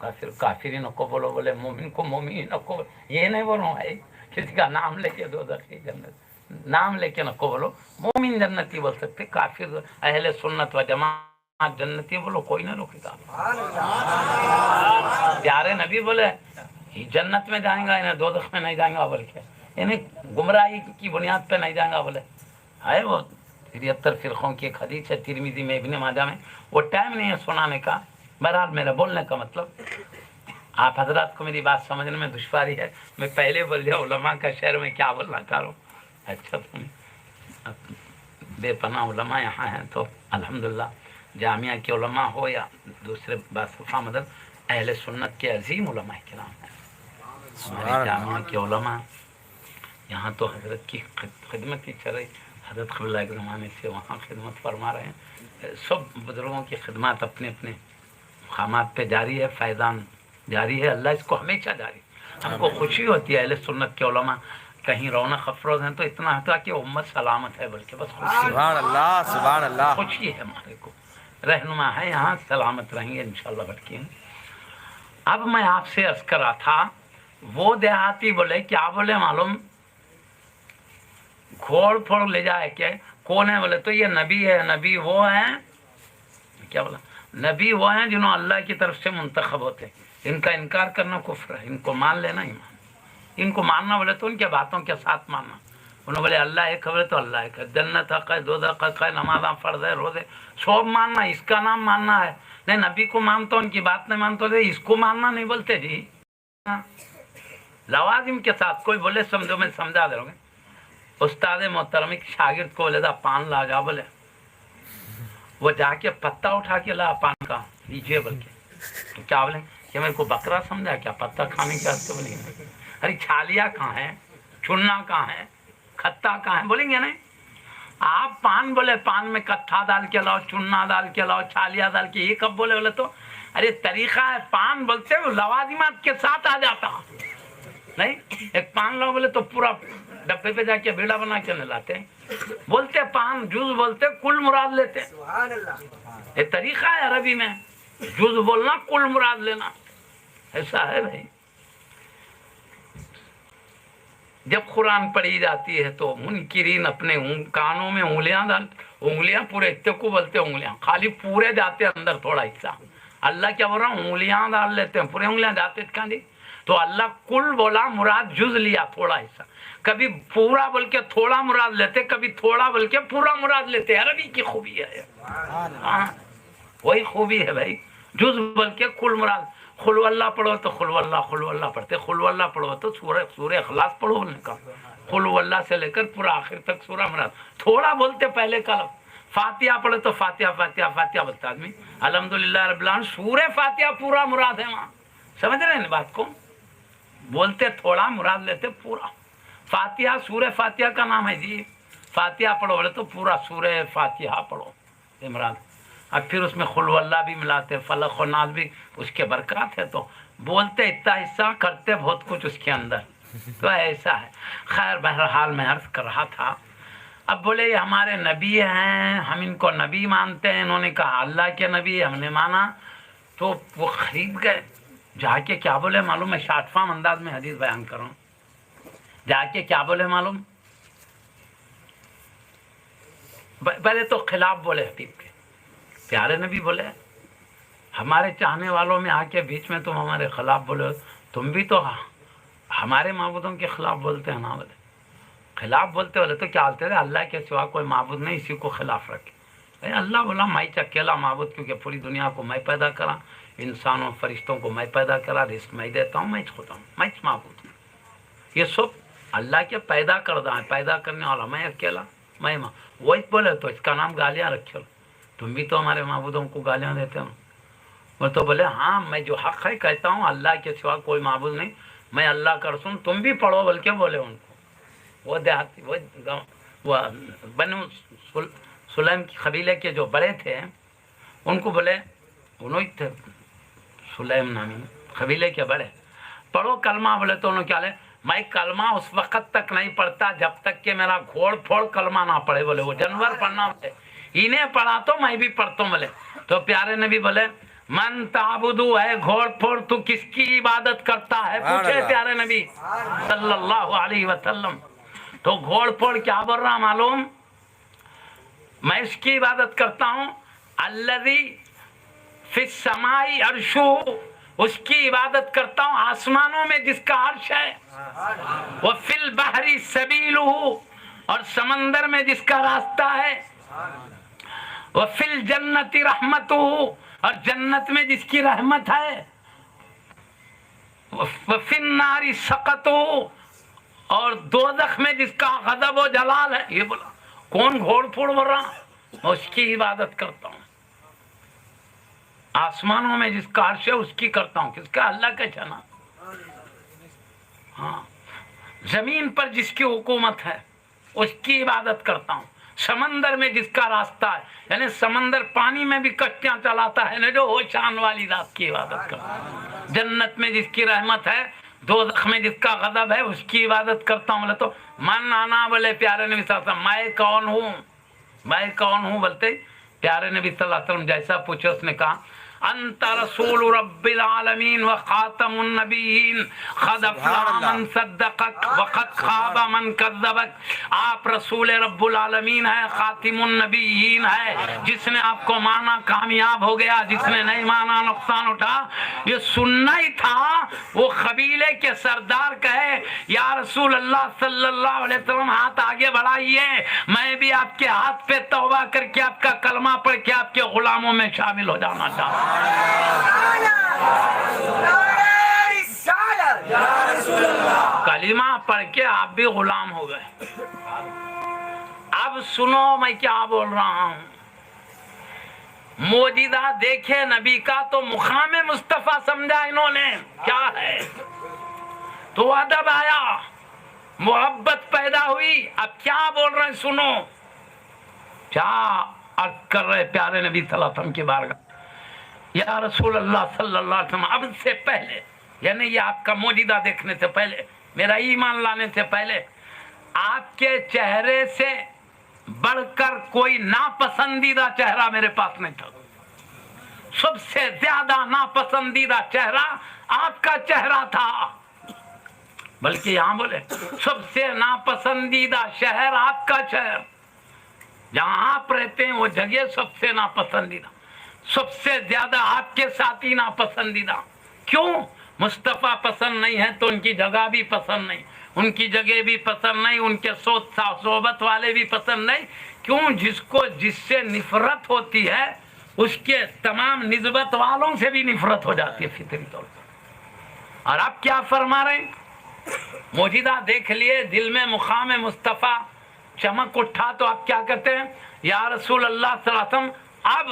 کافر کافری نہ کو بولو، بولے مومن کو مومن نہ کو، یہ نہیں بولو بھائی، کسی کا نام لے کے دوزخی جنت، نام لے کے نہ کو بولو، مومن جنتی بول سکتے، کافر اہل سنت و جماعت جنتی بولو، کوئی نہ روکے گا۔ پیارے نبی بولے جنت میں جائیں گا، انہیں دوزخ میں نہیں جائیں گا، بلکہ انہیں گمراہی کی بنیاد پہ نہیں جائیں گا، بولے ہے وہ 73 فرقوں کی ایک حدیث ہے ترمذی میں، ابن ماجہ میں، وہ ٹائم نہیں ہے سنانے کا، بہرحال میرا بولنے کا مطلب، آپ حضرات کو میری بات سمجھنے میں دشواری ہے، میں پہلے بول دیا علماء کا شہر میں کیا بولنا چاہ رہا ہوں۔ اچھا بے پناہ علماء یہاں ہیں، تو الحمدللہ جامعہ کے علماء ہو یا دوسرے باصفہ مدد، اہل سنت کے عظیم علماء کرام ہیں ہمارے جامعہ کے علماء۔ یہاں تو حضرت کی خدمت ہی چل رہی، حضرت قبلہ کے زمانے سے وہاں خدمت فرما رہے ہیں، سب بزرگوں کی خدمات اپنے اپنے مقامات پہ جاری ہے، فیضان جاری ہے، اللہ اس کو ہمیشہ جاری۔ ہم کو خوشی ہوتی ہے اہل سنت کے علماء کہیں رونق افروز ہیں تو اتنا ہوتا کہ امت سلامت ہے، بلکہ بس خوشی ہے، سبحان اللہ سبحان اللہ۔ خوشی ہے ہمارے کو، رہنما ہے یہاں، سلامت رہیں گے انشاءاللہ بلکہ۔ اب میں آپ سے عرض کر رہا تھا، وہ دیہاتی بولے کیا بولے معلوم، گھوڑ پھوڑ لے جائے کہ کون ہے، بولے تو یہ نبی ہے، نبی وہ ہیں، کیا بولا، نبی وہ ہیں جنہوں اللہ کی طرف سے منتخب ہوتے ہیں، ان کا انکار کرنا کفر ہے، ان کو مان لینا ایمان، ان کو ماننا بولے تو ان کے باتوں کے ساتھ ماننا، انہوں بولے اللہ ایک ہے بولے تو اللہ ایک ہے، جنت حق ہے، دوزخ حق ہے، نمازاں فرض ہے، روزے سب ماننا، اس کا نام ماننا ہے، نہیں نبی کو مانتا ہوں ان کی بات نہیں مانتا، اس کو ماننا نہیں بولتے جی، لوازم کے ساتھ، کوئی بولے سمجھو میں سمجھا دے رہا ہوں، استاد محترم ایک شاگرد کو بولے تھا پان لا جا، بولے وہ جا کے پتا اٹھا کے لا پان کا، لیجیے بلکہ، تو کیا بولیں کہ میرے کو بکرا سمجھا کیا پتا کھانے کے واسطے، بولیں گے ارے چھالیا کہاں ہے، چننا کہاں ہے، کھتا کہاں ہے، بولیں گے نہیں، آپ پان بولے پان میں کتھا ڈال کے لاؤ، چننا ڈال کے لاؤ، چھالیا ڈال کے، یہ کب بولے، بولے تو ارے طریقہ ہے، پان بولتے وہ لوازمات کے ساتھ آ جاتا نہیں، ایک پان لاؤ بولے تو پورا ڈبے پہ جا کے بیڑا بنا کے لاتے، بولتے پان جز بولتے کل مراد لیتے، یہ طریقہ ہے عربی میں، جز بولنا کل مراد لینا، ایسا ہے بھائی۔ جب قرآن پڑھی جاتی ہے تو منکرین اپنے کانوں میں انگلیاں پورے اتنے کو بولتے انگلیاں، خالی پورے جاتے اندر تھوڑا حصہ، اللہ کیا بول رہا ہوں انگلیاں ڈال لیتے ہیں، پورے انگلیاں جاتے کہاں دی، تو اللہ کل بولا مراد جز لیا تھوڑا حصہ، کبھی پورا بول کے تھوڑا مراد لیتے، کبھی تھوڑا بول کے پورا مراد لیتے، عربی کی خوبی ہے، ہاں وہی خوبی ہے بھائی، جز بول کے کل مراد، خلو اللہ پڑھو تو خلو اللہ پڑھتے، خلو اللہ پڑھو تو سورہ اخلاص پڑھو، بولنے کا خلو اللہ سے لے کر پورا آخر تک سورہ مراد، تھوڑا بولتے پہلے کا لفظ، فاتحہ پڑھے تو فاتحہ فاتحہ فاتحہ بولتا آدمی، الحمدللہ رب العالمین، سورہ فاتحہ پورا مراد ہے وہاں، سمجھ رہے ہیں بات کو، بولتے تھوڑا مراد لیتے پورا، فاتحہ سورہ فاتحہ کا نام ہے جی، فاتحہ پڑھو بولے تو پورا سورہ فاتحہ پڑھو، یہ مراد، اب پھر اس میں خلو اللہ بھی ملاتے، فلق و ناس بھی اس کے برکات ہے، تو بولتے اتنا حصہ کرتے بہت کچھ اس کے اندر، تو ایسا ہے۔ خیر بہرحال میں عرض کر رہا تھا، اب بولے یہ ہمارے نبی ہیں، ہم ان کو نبی مانتے ہیں، انہوں نے کہا اللہ کے نبی ہم نے مانا، تو وہ خرید گئے، جا کے کیا بولے معلوم، میں شارٹ فارم انداز میں حدیث بیان کر رہا ہوں، جا کے کیا بولے معلوم، پہلے تو خلاف بولے حبیب کے، پیارے نبی بولے ہمارے چاہنے والوں میں آ کے بیچ میں تم ہمارے خلاف بولے، تم بھی تو ہمارے معبودوں کے خلاف بولتے ہیں نا، بولے خلاف بولتے بولے تو کیا بولتے تھے، اللہ کے سوا کوئی معبود نہیں، اسی کو خلاف رکھے، اللہ بولا میں اکیلا معبود، کیونکہ پوری دنیا کو میں پیدا کرا، انسانوں فرشتوں کو میں پیدا کرا، رزق میں دیتا ہوں، میں خدا ہوں، میں معبود ہوں، یہ سب اللہ کے پیدا کردہ ہے، پیدا کرنے والا میں اکیلا، میں وہی بولے تو اس کا نام گالیاں رکھے، تم بھی تو ہمارے معبودوں کو گالیاں دیتے ہو، وہ تو بولے ہاں میں جو حق ہے کہتا ہوں، اللہ کے سوا کوئی معبود نہیں، میں اللہ کا رسول، تم بھی پڑھو بول کے بولے ان کو، وہ دیہاتی وہ بنو سلیم کی قبیلے کے جو بڑے تھے ان کو بولے، انہوں تھے سلیم نامی قبیلے کے بڑے، پڑھو کلمہ، بولے تو انہوں کیا لے، میں کلمہ اس وقت تک نہیں پڑھتا جب تک کہ میرا گھوڑ پھوڑ کلمہ نہ پڑھے، بولے وہ جانور پڑھنا بولے، انہیں پڑھا تو میں بھی پڑھتا ہوں، بولے تو پیارے نبی بولے من تعبدو ہے گھوڑ پھوڑ تو کس کی عبادت کرتا ہے؟ پوچھے پیارے نبی صلی اللہ علیہ وسلم. تو گھوڑ پھوڑ کیا بول رہا معلوم؟ میں اس کی عبادت کرتا ہوں الذی فی السماء عرشہ، اس کی عبادت کرتا ہوں آسمانوں میں جس کا عرش ہے. وفی البحر سبیلہ، اور سمندر میں جس کا راستہ ہے. وفی الجنت رحمتہ، اور جنت میں جس کی رحمت ہے. وفی النار سقطہ، اور دوزخ میں جس کا غضب و جلال ہے. یہ بولا کون گھوڑ پھوڑ بول رہا؟ میں اس کی عبادت کرتا ہوں. آسمانوں میں جس کا عرش ہے اس کی کرتا ہوں. کس کا؟ اللہ کا چنا. ہاں، زمین پر جس کی حکومت ہے اس کی عبادت کرتا ہوں. سمندر میں جس کا راستہ ہے، یعنی سمندر پانی میں بھی کشتیاں چلاتا ہے نا جو، وہ شان والی ذات کی عبادت کرتا ہوں. جنت میں جس کی رحمت ہے، دوزخ میں جس کا غضب ہے اس کی عبادت کرتا ہوں. بولے تو من آنا، بولے پیارے نبی صلی اللہ علیہ وسلم میں کون ہوں؟ میں کون ہوں بولتے پیارے نبی صلی اللہ علیہ وسلم جیسا پوچھے اس نے کہا انت رسول رب العالمین و خاتم النبیین قد افلح من صدقک وقد خاب من کذبک. آپ رسول رب العالمین ہے، خاتم النبیین ہے. جس نے آپ کو مانا کامیاب ہو گیا، جس نے نہیں مانا نقصان اٹھا. یہ سننا ہی تھا. وہ قبیلے کے سردار کہے یا رسول اللہ صلی اللہ علیہ وسلم ہاتھ آگے بڑھائیے، میں بھی آپ کے ہاتھ پہ توبہ کر کے آپ کا کلمہ پڑھ کے آپ کے غلاموں میں شامل ہو جانا چاہتا ہوں. کلمہ پڑھ کے آپ بھی غلام ہو گئے. اب سنو میں کیا بول رہا ہوں. موجودہ دیکھے نبی کا تو مقام مصطفیٰ سمجھا انہوں نے. کیا ہے تو ادب آیا، محبت پیدا ہوئی. اب کیا بول رہے ہیں سنو. کیا عرض کر رہے پیارے نبی صلی اللہ علیہ وسلم کی بارگاہ یا رسول اللہ صلی اللہ علیہ وسلم اب سے پہلے، یعنی یہ آپ کا موجودہ دیکھنے سے پہلے، میرا ایمان لانے سے پہلے، آپ کے چہرے سے بڑھ کر کوئی ناپسندیدہ چہرہ میرے پاس نہیں تھا. سب سے زیادہ ناپسندیدہ چہرہ آپ کا چہرہ تھا. بلکہ یہاں بولے سب سے ناپسندیدہ شہر آپ کا شہر. جہاں آپ رہتے ہیں وہ جگہ سب سے ناپسندیدہ. سب سے زیادہ آپ کے ساتھی ناپسندیدہ. کیوں؟ مصطفیٰ پسند نہیں ہے تو ان کی جگہ بھی پسند نہیں، ان کی جگہ بھی پسند نہیں، ان کے صحبت والے بھی پسند نہیں. کیوں؟ جس کو جس سے نفرت ہوتی ہے اس کے تمام نسبت والوں سے بھی نفرت ہو جاتی ہے فطری طور پر. اور آپ کیا فرما رہے ہیں؟ موجودہ دیکھ لیے، دل میں مقام مصطفیٰ چمک اٹھا تو آپ کیا کہتے ہیں یا رسول اللہ صلی اللہ علیہ وسلم اب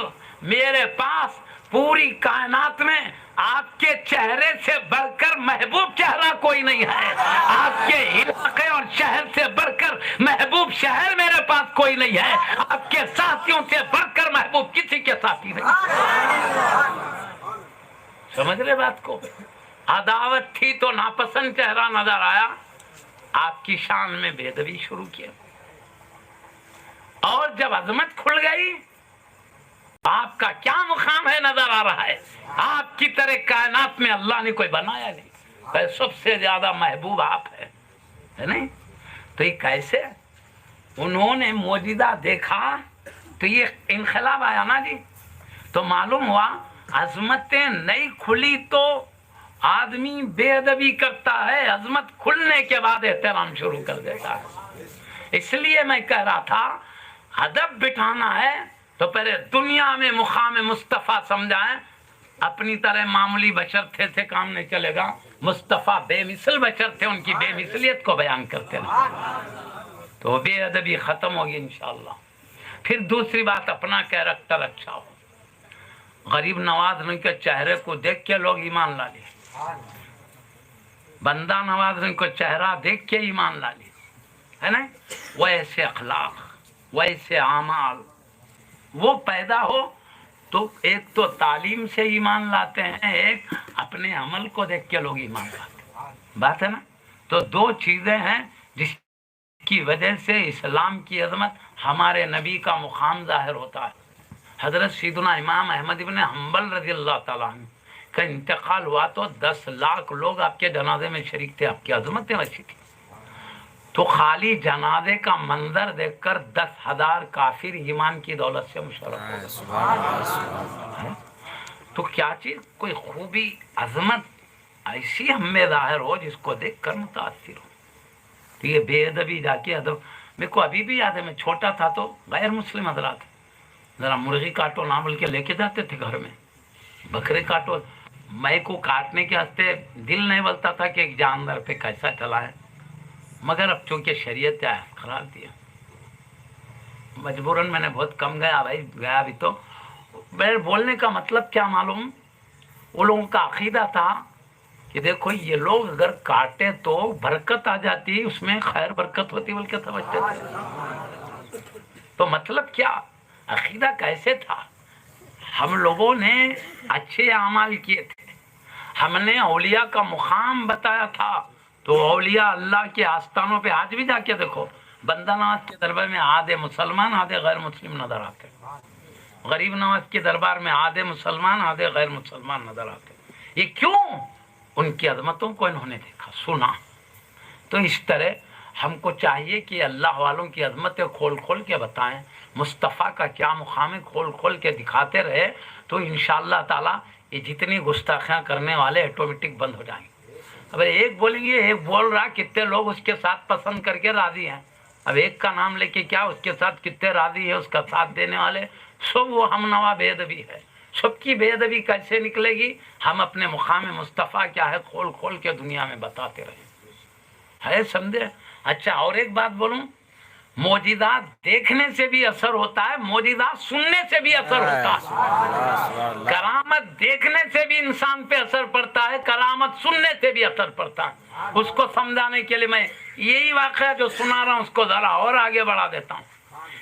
میرے پاس پوری کائنات میں آپ کے چہرے سے بڑھ کر محبوب چہرہ کوئی نہیں ہے. آپ کے علاقے اور شہر سے بڑھ کر محبوب شہر میرے پاس کوئی نہیں ہے. آپ کے ساتھیوں سے بڑھ کر محبوب کسی کے ساتھی نہیں. سمجھ رہے بات کو؟ عداوت تھی تو ناپسند چہرہ نظر آیا، آپ کی شان میں بے ادبی شروع کیا. اور جب عظمت کھل گئی، آپ کا کیا مقام ہے نظر آ رہا ہے. آپ کی طرح کائنات میں اللہ نے کوئی بنایا نہیں. سب سے زیادہ محبوب آپ ہے نہیں؟ تو یہ کیسے؟ انہوں نے موجودہ دیکھا تو یہ انقلاب آیا نا جی. تو معلوم ہوا عظمتیں نہیں کھلی تو آدمی بے ادبی کرتا ہے، عظمت کھلنے کے بعد احترام شروع کر دیتا ہے. اس لیے میں کہہ رہا تھا ادب بٹھانا ہے تو پہلے دنیا میں مقام مصطفیٰ سمجھائیں. اپنی طرح معمولی بشر تھے کام نہیں چلے گا. مصطفیٰ بے مثل بشر تھے، ان کی بے مثلیت کو بیان کرتے رہے تو بے ادبی ختم ہوگی انشاءاللہ. پھر دوسری بات، اپنا کیریکٹر اچھا ہو. غریب نواز ان کے چہرے کو دیکھ کے لوگ ایمان لا لیے. بندہ نواز ان کو چہرہ دیکھ کے ایمان لا لیے، ہے نا؟ ویسے اخلاق، ویسے اعمال وہ پیدا ہو تو ایک تو تعلیم سے ایمان لاتے ہیں، ایک اپنے عمل کو دیکھ کے لوگ ایمان لاتے ہیں. بات ہے نا؟ تو دو چیزیں ہیں جس کی وجہ سے اسلام کی عظمت، ہمارے نبی کا مقام ظاہر ہوتا ہے. حضرت سیدنا امام احمد ابن حنبل رضی اللہ تعالیٰ عنہ کا انتقال ہوا تو 10 لاکھ لوگ آپ کے جنازے میں شریک تھے، آپ کی عظمتیں ویسی تھی. تو خالی جنازے کا منظر دیکھ کر 10,000 کافر ایمان کی دولت سے مشرف ہو. سبحان اللہ. تو کیا چیز کوئی خوبی عظمت ایسی ہم میں ظاہر ہو جس کو دیکھ کر متاثر ہو. تو یہ بے ادبی جا کے ادب میرے کو ابھی بھی یاد ہے. میں چھوٹا تھا تو غیر مسلم حضرات ذرا مرغی کاٹو نہ بول کے لے کے جاتے تھے گھر میں، بکرے کاٹو. میں کو کاٹنے کے ہستے دل نہیں بولتا تھا کہ ایک جاندار پہ کیسا چلا ہے، مگر اب چونکہ شریعت ہے قرار دیا. مجبوراً میں نے بہت کم گیا بھائی، گیا بھی تو. میرے بولنے کا مطلب کیا معلوم، وہ لوگوں کا عقیدہ تھا کہ دیکھو یہ لوگ اگر کاٹے تو برکت آ جاتی، اس میں خیر برکت ہوتی، بلکہ سمجھتے تھے. تو مطلب کیا، عقیدہ کیسے تھا. ہم لوگوں نے اچھے اعمال کیے تھے، ہم نے اولیاء کا مقام بتایا تھا. تو اولیاء اللہ کے آستانوں پہ آج بھی جا کے دیکھو، بندہ نواز کے دربار میں آدھے مسلمان آدھے غیر مسلم نظر آتے، غریب نواز کے دربار میں آدھے مسلمان آدھے غیر مسلمان نظر آتے. یہ کیوں؟ ان کی عظمتوں کو انہوں نے دیکھا سنا. تو اس طرح ہم کو چاہیے کہ اللہ والوں کی عظمتیں کھول کھول کے بتائیں، مصطفیٰ کا کیا مقام ہے کھول کھول کے دکھاتے رہے، تو انشاءاللہ تعالی یہ جتنی گستاخیاں کرنے والے آٹومیٹک بند ہو جائیں گے. اب ایک بولیں گے، ایک بول رہا، کتنے لوگ اس کے ساتھ پسند کر کے راضی ہیں. اب ایک کا نام لے کے کیا اس کے ساتھ کتنے راضی ہے، اس کا ساتھ دینے والے سب وہ ہم نوا بے ادبی ہے. سب کی بے ادبی کیسے نکلے گی؟ ہم اپنے مقام مصطفیٰ کیا ہے کھول کھول کے دنیا میں بتاتے رہیں. ہے سمجھے؟ اچھا اور ایک بات بولوں، معجزات دیکھنے سے بھی اثر ہوتا ہے، معجزات سننے سے بھی اثر ہوتا ہے. کرامت دیکھنے سے بھی انسان پہ اثر پڑتا ہے، کرامت سننے سے بھی اثر پڑتا ہے. اس کو سمجھانے کے لیے میں یہی واقعہ جو سنا رہا ہوں اس کو ذرا اور آگے بڑھا دیتا ہوں.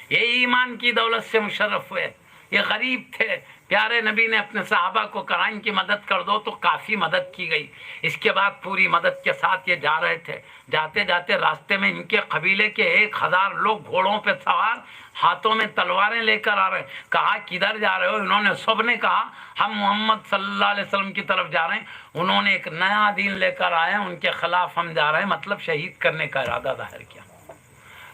یہ ایمان کی دولت سے مشرف ہوئے، یہ غریب تھے. پیارے نبی نے اپنے صحابہ کو کہا ان کی مدد کر دو، تو کافی مدد کی گئی. اس کے بعد پوری مدد کے ساتھ یہ جا رہے تھے. جاتے جاتے راستے میں ان کے قبیلے کے 1,000 لوگ گھوڑوں پہ سوار ہاتھوں میں تلواریں لے کر آ رہے. کہا کدھر جا رہے ہو؟ انہوں نے سب نے کہا ہم محمد صلی اللہ علیہ وسلم کی طرف جا رہے ہیں. انہوں نے ایک نیا دین لے کر آئے ہیں، ان کے خلاف ہم جا رہے ہیں، مطلب شہید کرنے کا ارادہ ظاہر کیا.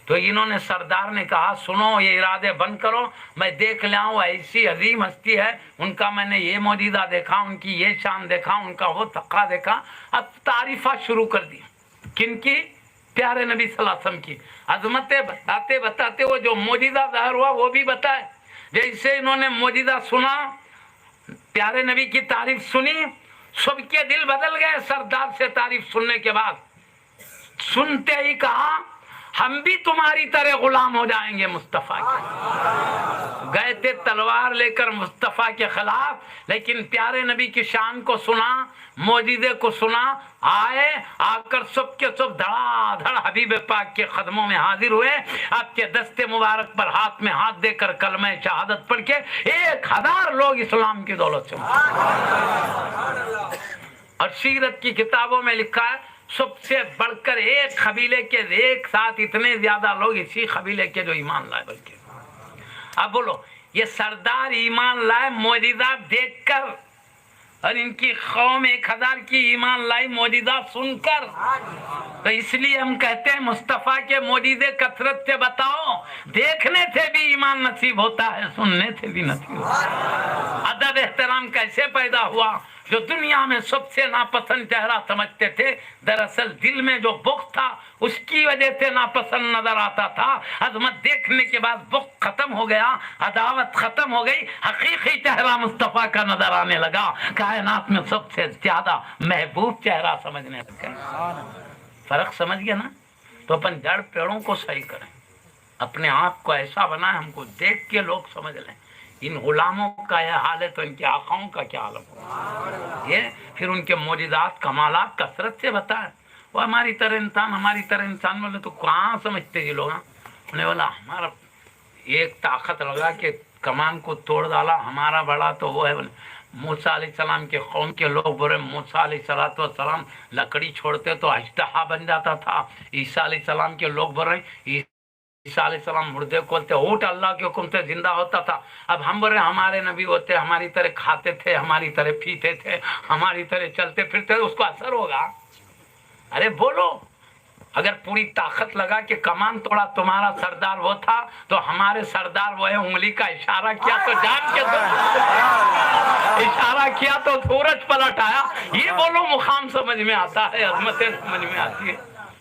تو انہوں نے سردار نے کہا سنو یہ ارادے بند کرو، میں دیکھ لیا ہوں ایسی عظیم ہستی ہے، ان کا میں نے یہ معجزہ دیکھا، ان کی یہ شان دیکھا، ان کا وہ تقویٰ دیکھا. اب تعریفات شروع کر دی. کن کی؟ پیارے نبی صلی اللہ علیہ وسلم کی عظمتیں بتاتے بتاتے وہ جو معجزہ ظاہر ہوا وہ بھی بتائے. جیسے انہوں نے معجزہ سنا، پیارے نبی کی تعریف سنی، سب کے دل بدل گئے. سردار سے تعریف سننے کے بعد سنتے ہی کہا ہم بھی تمہاری طرح غلام ہو جائیں گے مصطفیٰ کے. گئے تھے تلوار لے کر مصطفیٰ کے خلاف، لیکن پیارے نبی کی شان کو سنا، معجزے کو سنا، آئے، آ کر سب کے سب دھڑا دھڑ حبیب پاک کے قدموں میں حاضر ہوئے. آپ کے دستے مبارک پر ہاتھ میں ہاتھ دے کر کلمہ شہادت پڑھ کے 1,000 لوگ اسلام کی دولت سے. اور سیرت کی کتابوں میں لکھا ہے سب سے بڑھ کر ایک قبیلے کے ایک ساتھ اتنے زیادہ لوگ اسی قبیلے کے جو ایمان لائے. بلکہ اب بولو یہ سردار ایمان لائے معجزات دیکھ کر، اور ان کی قوم 1,000 کی ایمان لائی معجزات سن کر. تو اس لیے ہم کہتے ہیں مصطفیٰ کے معجزے کثرت سے بتاؤ، دیکھنے سے بھی ایمان نصیب ہوتا ہے، سننے سے بھی نصیب ہوتا ہے. ادب احترام کیسے پیدا ہوا؟ جو دنیا میں سب سے ناپسند چہرہ سمجھتے تھے، دراصل دل میں جو بغض تھا اس کی وجہ سے ناپسند نظر آتا تھا. عظمت دیکھنے کے بعد بغض ختم ہو گیا، عداوت ختم ہو گئی، حقیقی چہرہ مصطفیٰ کا نظر آنے لگا. کائنات میں سب سے زیادہ محبوب چہرہ سمجھنے لگے. فرق سمجھ گیا نا؟ تو اپن جڑ پیڑوں کو صحیح کریں، اپنے آپ کو ایسا بنائیں ہم کو دیکھ کے لوگ سمجھ لیں. ان غلاموں کا یہ حال ہے تو ان کے آقاؤں کا کیا عالم ہوگا. یہ پھر ان کے معجزات کمالات کثرت سے بتائے. وہ ہماری طرح انسان بولے تو کہاں سمجھتے یہ لوگ. انہوں نے بولا ہمارا ایک طاقت لگا کہ کمان کو توڑ ڈالا، ہمارا بڑا تو وہ ہے. موسیٰ علیہ السلام کے قوم کے لوگ بولے موسیٰ علیہ السلام لکڑی چھوڑتے تو اژدہا بن جاتا تھا. عیسیٰ علیہ السلام کے لوگ بول رہے عیسیٰ علیہ السلام مردے کھولتے، اونٹ اللہ کے حکم سے زندہ ہوتا تھا. اب ہم بولے ہمارے نبی ہوتے ہماری طرح کھاتے تھے، ہماری طرح پیتے تھے، ہماری طرح چلتے پھرتے، اس کو اثر ہوگا؟ ارے بولو. اگر پوری طاقت لگا کہ کمان توڑا تمہارا سردار وہ تھا تو ہمارے سردار وہ ہے، انگلی کا اشارہ کیا تو جان کے اشارہ کیا تو سورج پلٹ آیا. یہ بولو مقام سمجھ میں آتا ہے، عظمتیں سمجھ میں آتی ہے،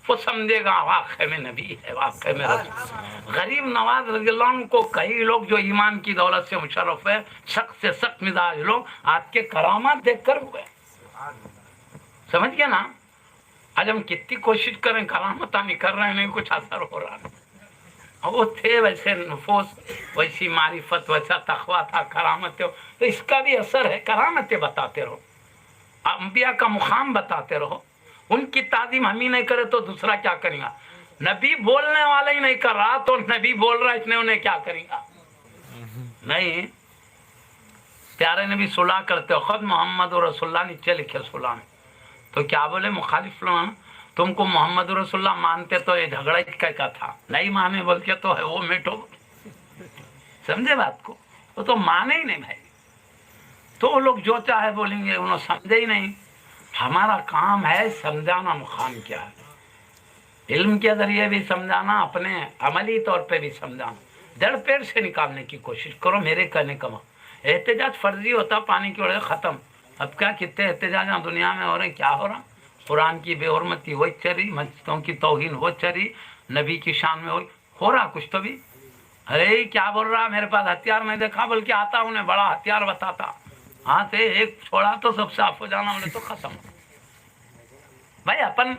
وہ سمجھے گا واقعی میں نبی ہے، واقعی میں رسول. غریب نواز رضی اللہ عنہ کو کئی لوگ جو ایمان کی دولت سے مشرف ہے، سخت سے سخت مزاج لوگ، آپ کے کرامات دیکھ کر ہوئے. سمجھ گئے نا؟ آج ہم کتنی کوشش کریں، کرامت نہیں کر رہے ہیں، نہیں کچھ اثر ہو رہا نہیں. وہ تھے ویسے نفوس، ویسی معرفت، ویسا تقویٰ تھا، کرامت ہو تو اس کا بھی اثر ہے. کرامتیں بتاتے رہو، انبیاء کا مقام بتاتے رہو. ان کی تعظیم ہم ہی نہیں کرے تو دوسرا کیا کرے گا؟ نبی بولنے والا ہی نہیں کر رہا تو نبی بول رہا ہے، اس نے انہیں کیا کرے گا؟ نہیں. پیارے نبی صلح کرتے ہو، خود محمد رسول اللہ نیچے لکھے صلح میں، تو کیا بولے مخالف لوگ؟ تم کو محمد رسول اللہ مانتے تو یہ جھگڑا کا تھا، نہیں مانے بول کے تو ہے وہ میٹھو. سمجھے بات کو؟ وہ تو مانے ہی نہیں بھائی. تو وہ لوگ جو چاہے بولیں گے، انہوں سمجھے ہی نہیں. ہمارا کام ہے سمجھانا مقام کیا ہے، علم کے ذریعے بھی سمجھانا، اپنے عملی طور پہ بھی سمجھانا. جڑ پیڑ سے نکالنے کی کوشش کرو. میرے کہنے کا احتجاج فرضی ہوتا، پانی کی وجہ ختم. اب کیا کتنے احتجاج دنیا میں ہو رہے ہیں؟ کیا ہو رہا؟ قرآن کی بے حرمتی وہ چری، مسجدوں کی توہین وہ چری، نبی کی شان میں ہو رہا کچھ تو بھی. ارے کیا بول رہا؟ میرے پاس ہتھیار نہیں دیکھا، بلکہ آتا انہیں بڑا ہتھیار بتاتا، ہاں سے ایک چھوڑا تو سب صاف ہو جانا، انہیں تو ختم. بھائی اپن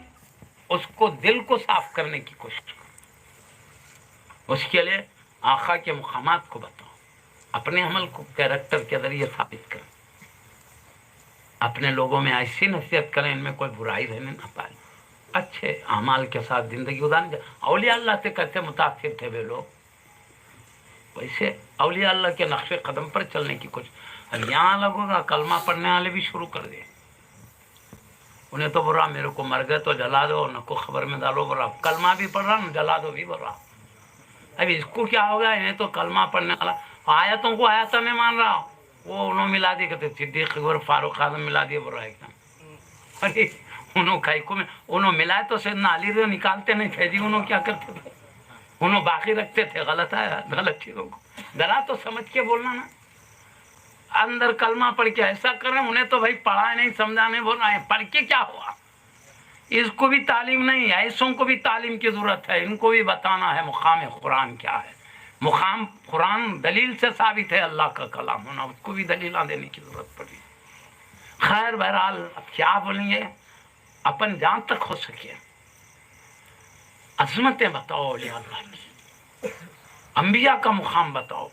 اس کو دل کو صاف کرنے کی کوشش کرو. اس کے لیے آقا کے مقامات کو بتاؤ، اپنے عمل کو کیریکٹر کے ذریعے ثابت کریں، اپنے لوگوں میں ایسی نصیحت کریں ان میں کوئی برائی رہنے نہ پائے، اچھے اعمال کے ساتھ زندگی گزارنے. اولیاء اللہ سے کیسے متاثر تھے وہ لوگ، ویسے اولیاء اللہ کے نقش قدم پر چلنے کی کوشش. اب یہاں لوگوں کا کلمہ پڑھنے والے بھی شروع کر دیں. انہیں تو بول رہا میرے کو مر گئے تو جلا دو، نہ کو خبر میں ڈالو، بول رہا کلمہ بھی پڑھ رہا نہ جلا دو بھی بول رہا. ابھی اس کو کیا ہوگا؟ انہیں تو کلمہ پڑھنے والا آیتوں کو آیتہ میں مان رہا، وہ انہوں ملا دی، کہتے صدیق اکبر فاروق اعظم ملا دیے بول رہا ایک دم. ارے انہوں کائکو میں انہوں ملائے تو سیدنا علی رضی نکالتے نہیں تھے جی. انہوں کیا کرتے تھے؟ انہوں باقی رکھتے تھے غلط ہے غلط چیزوں کو. ذرا تو سمجھ کے بولنا نا. اندر کلمہ پڑھ کے ایسا کر رہے ہیں، انہیں تو بھائی پڑھا نہیں سمجھا نہیں بول رہے ہیں. پڑھ کے کیا ہوا؟ اس کو بھی تعلیم نہیں ہے، ایسوں کو بھی تعلیم کی ضرورت ہے. ان کو بھی بتانا ہے مقام قرآن کیا ہے. مقام قرآن دلیل سے ثابت ہے اللہ کا کلام ہونا، اس کو بھی دلیلیں دینے کی ضرورت پڑی. خیر بہرحال اب کیا بولیں گے؟ اپن جہاں تک ہو سکے عظمتیں بتاؤ اولیاء اللہ کی، انبیاء کا مقام بتاؤ،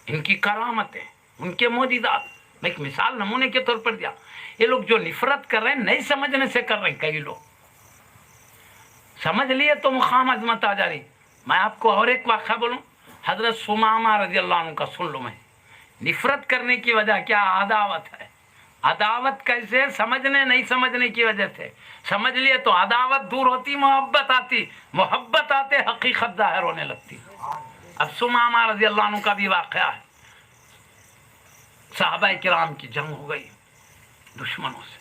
ان کی کرامتیں، ان کے معجزات. میں ایک مثال نمونے کے طور پر دیا. یہ لوگ جو نفرت کر رہے ہیں نہیں سمجھنے سے کر رہے ہیں. کئی لوگ سمجھ لیے تو مقام عظمت آ جا رہی. میں آپ کو اور ایک واقعہ بولوں، حضرت ثمامہ رضی اللہ عنہ کا سن لو. میں نفرت کرنے کی وجہ کیا؟ عداوت ہے. عداوت کیسے؟ سمجھنے نہیں سمجھنے کی وجہ سے. سمجھ لیے تو عداوت دور ہوتی، محبت آتی، محبت آتے حقیقت ظاہر ہونے لگتی. اب ثمامہ رضی اللہ عنہ کا بھی واقعہ ہے. صحابہ کرام کی جنگ ہو گئی دشمنوں سے،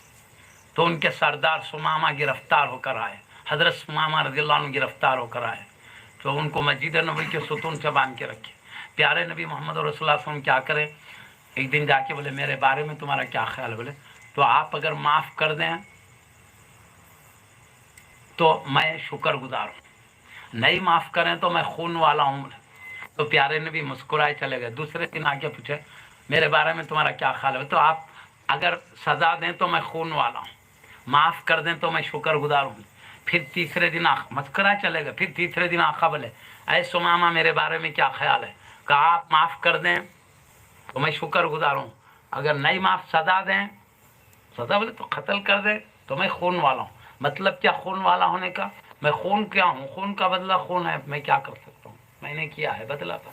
تو ان کے سردار ثمامہ گرفتار ہو کر آئے. حضرت ثمامہ رضی اللہ عنہ گرفتار ہو کر آئے تو ان کو مسجد نبوی کے ستون سے باندھ کے رکھے. پیارے نبی محمد رسول اللہ صلی اللہ علیہ وسلم کیا کرے؟ ایک دن جا کے بولے میرے بارے میں تمہارا کیا خیال ہے؟ بولے تو آپ اگر معاف کر دیں تو میں شکر گزار ہوں، نہیں معاف کریں تو میں خون والا ہوں. تو پیارے نبی مسکرائے چلے گئے. دوسرے دن آ کے پوچھے میرے بارے میں تمہارا کیا خیال ہے؟ تو آپ اگر سزا دیں تو میں خون والا ہوں، معاف کر دیں تو میں شکر گزار ہوں. پھر تیسرے دن مسکرائے چلے گئے. پھر تیسرے دن آقا بولے اے ثمامہ میرے بارے میں کیا خیال ہے؟ کہا آپ معاف کر دیں تو میں شکر گزار ہوں، اگر نہیں معاف سزا دیں، سزا بولے تو قتل کر دیں تو میں خون والا ہوں. مطلب کیا خون والا ہونے کا؟ میں خون کیا ہوں؟ خون کا بدلہ خون ہے، میں کیا کر سکتا ہوں؟ میں نے کیا ہے بدلا تھا.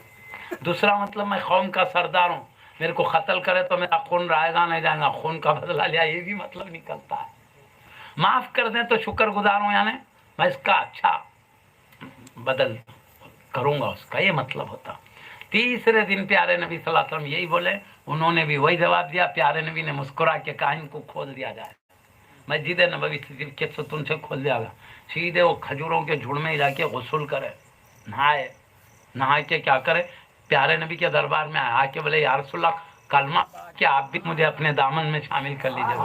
دوسرا مطلب میں قوم کا سردار ہوں، میرے کو قتل کرے تو میرا خون رہے گا نہیں جائے گا، خون کا بدلہ لیا، یہ بھی مطلب نکلتا ہے. معاف کر دیں تو شکر گزار ہوں، یعنی میں اس کا اچھا بدل کروں گا اس کا، یہ مطلب ہوتا۔ تیسرے دن پیارے نبی صلی اللہ علیہ وسلم یہی بولے، انہوں نے بھی وہی جواب دیا۔ پیارے نبی نے مسکرا کے کہا ان کو کھول دیا جائے، مسجد نبوی کے ستون سے کھول دیا گیا، سیدھے وہ کھجوروں کے جھڑ میں جا کے غسل کرے، نہائے، نہا کے کیا کرے، پیارے نبی کے دربار میں آ کے بولے یا رسول اللہ کلمہ کہ آپ بھی مجھے اپنے دامن میں شامل کر لیجیے۔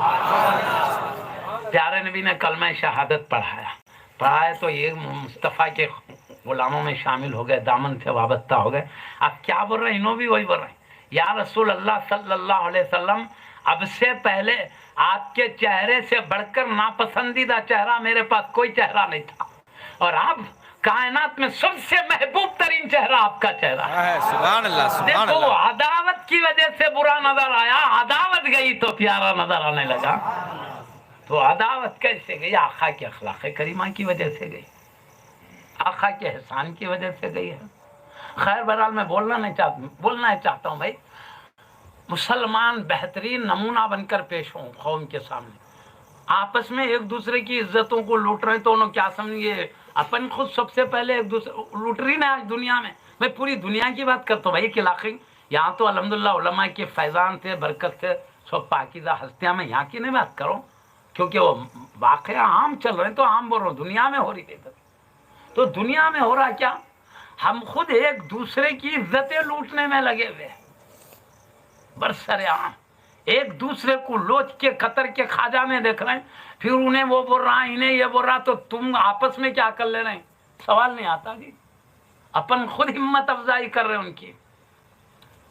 پیارے نبی نے کلمہ شہادت پڑھایا تو یہ مصطفیٰ کے غلاموں میں شامل ہو گئے، دامن سے وابستہ ہو گئے۔ اب کیا بول رہے ہیں، انہوں بھی وہی بول رہے ہیں، یا رسول اللہ صلی اللہ علیہ وسلم اب سے پہلے آپ کے چہرے سے بڑھ کر ناپسندیدہ چہرہ میرے پاس کوئی چہرہ نہیں تھا، اور اب کائنات میں سب سے محبوب ترین چہرہ آپ کا چہرہ ہے۔ سبحان اللہ، سبحان دیکھو اللہ۔ عداوت کی وجہ سے برا نظر آیا، عداوت گئی تو پیارا نظر آنے لگا۔ تو عداوت کیسے گئی؟ آقا کے اخلاق کریمہ کی وجہ سے گئی، آقا کے احسان کی وجہ سے گئی ہے۔ خیر بہرحال میں بولنا چاہتا ہوں بھائی، مسلمان بہترین نمونہ بن کر پیش ہوں قوم کے سامنے۔ آپس میں ایک دوسرے کی عزتوں کو لوٹ رہے تو انہوں کیا سمجھیے، اپن خود سب سے پہلے ایک دوسرے لوٹ رہی نا آج دنیا میں۔ میں پوری دنیا کی بات کرتا ہوں بھائی کہ علاقے یہاں تو الحمدللہ علماء کے فیضان سے برکت سے سب پاکیزہ ہستیاں، میں یہاں کی نہیں بات کروں کیونکہ وہ واقعہ عام چل رہے ہیں تو عام بول رہا ہوں، دنیا میں ہو رہی تھی تو دنیا میں ہو رہا کیا، ہم خود ایک دوسرے کی عزتیں لوٹنے میں لگے ہوئے ہیں برسر عام، ایک دوسرے کو لوچ کے قطر کے خاجانے دیکھ رہے ہیں، پھر انہیں وہ بول رہا انہیں یہ بول رہا، تو تم آپس میں کیا کر لے رہے ہیں؟ سوال نہیں آتا جی، اپن خود ہمت افزائی کر رہے ہیں ان کی۔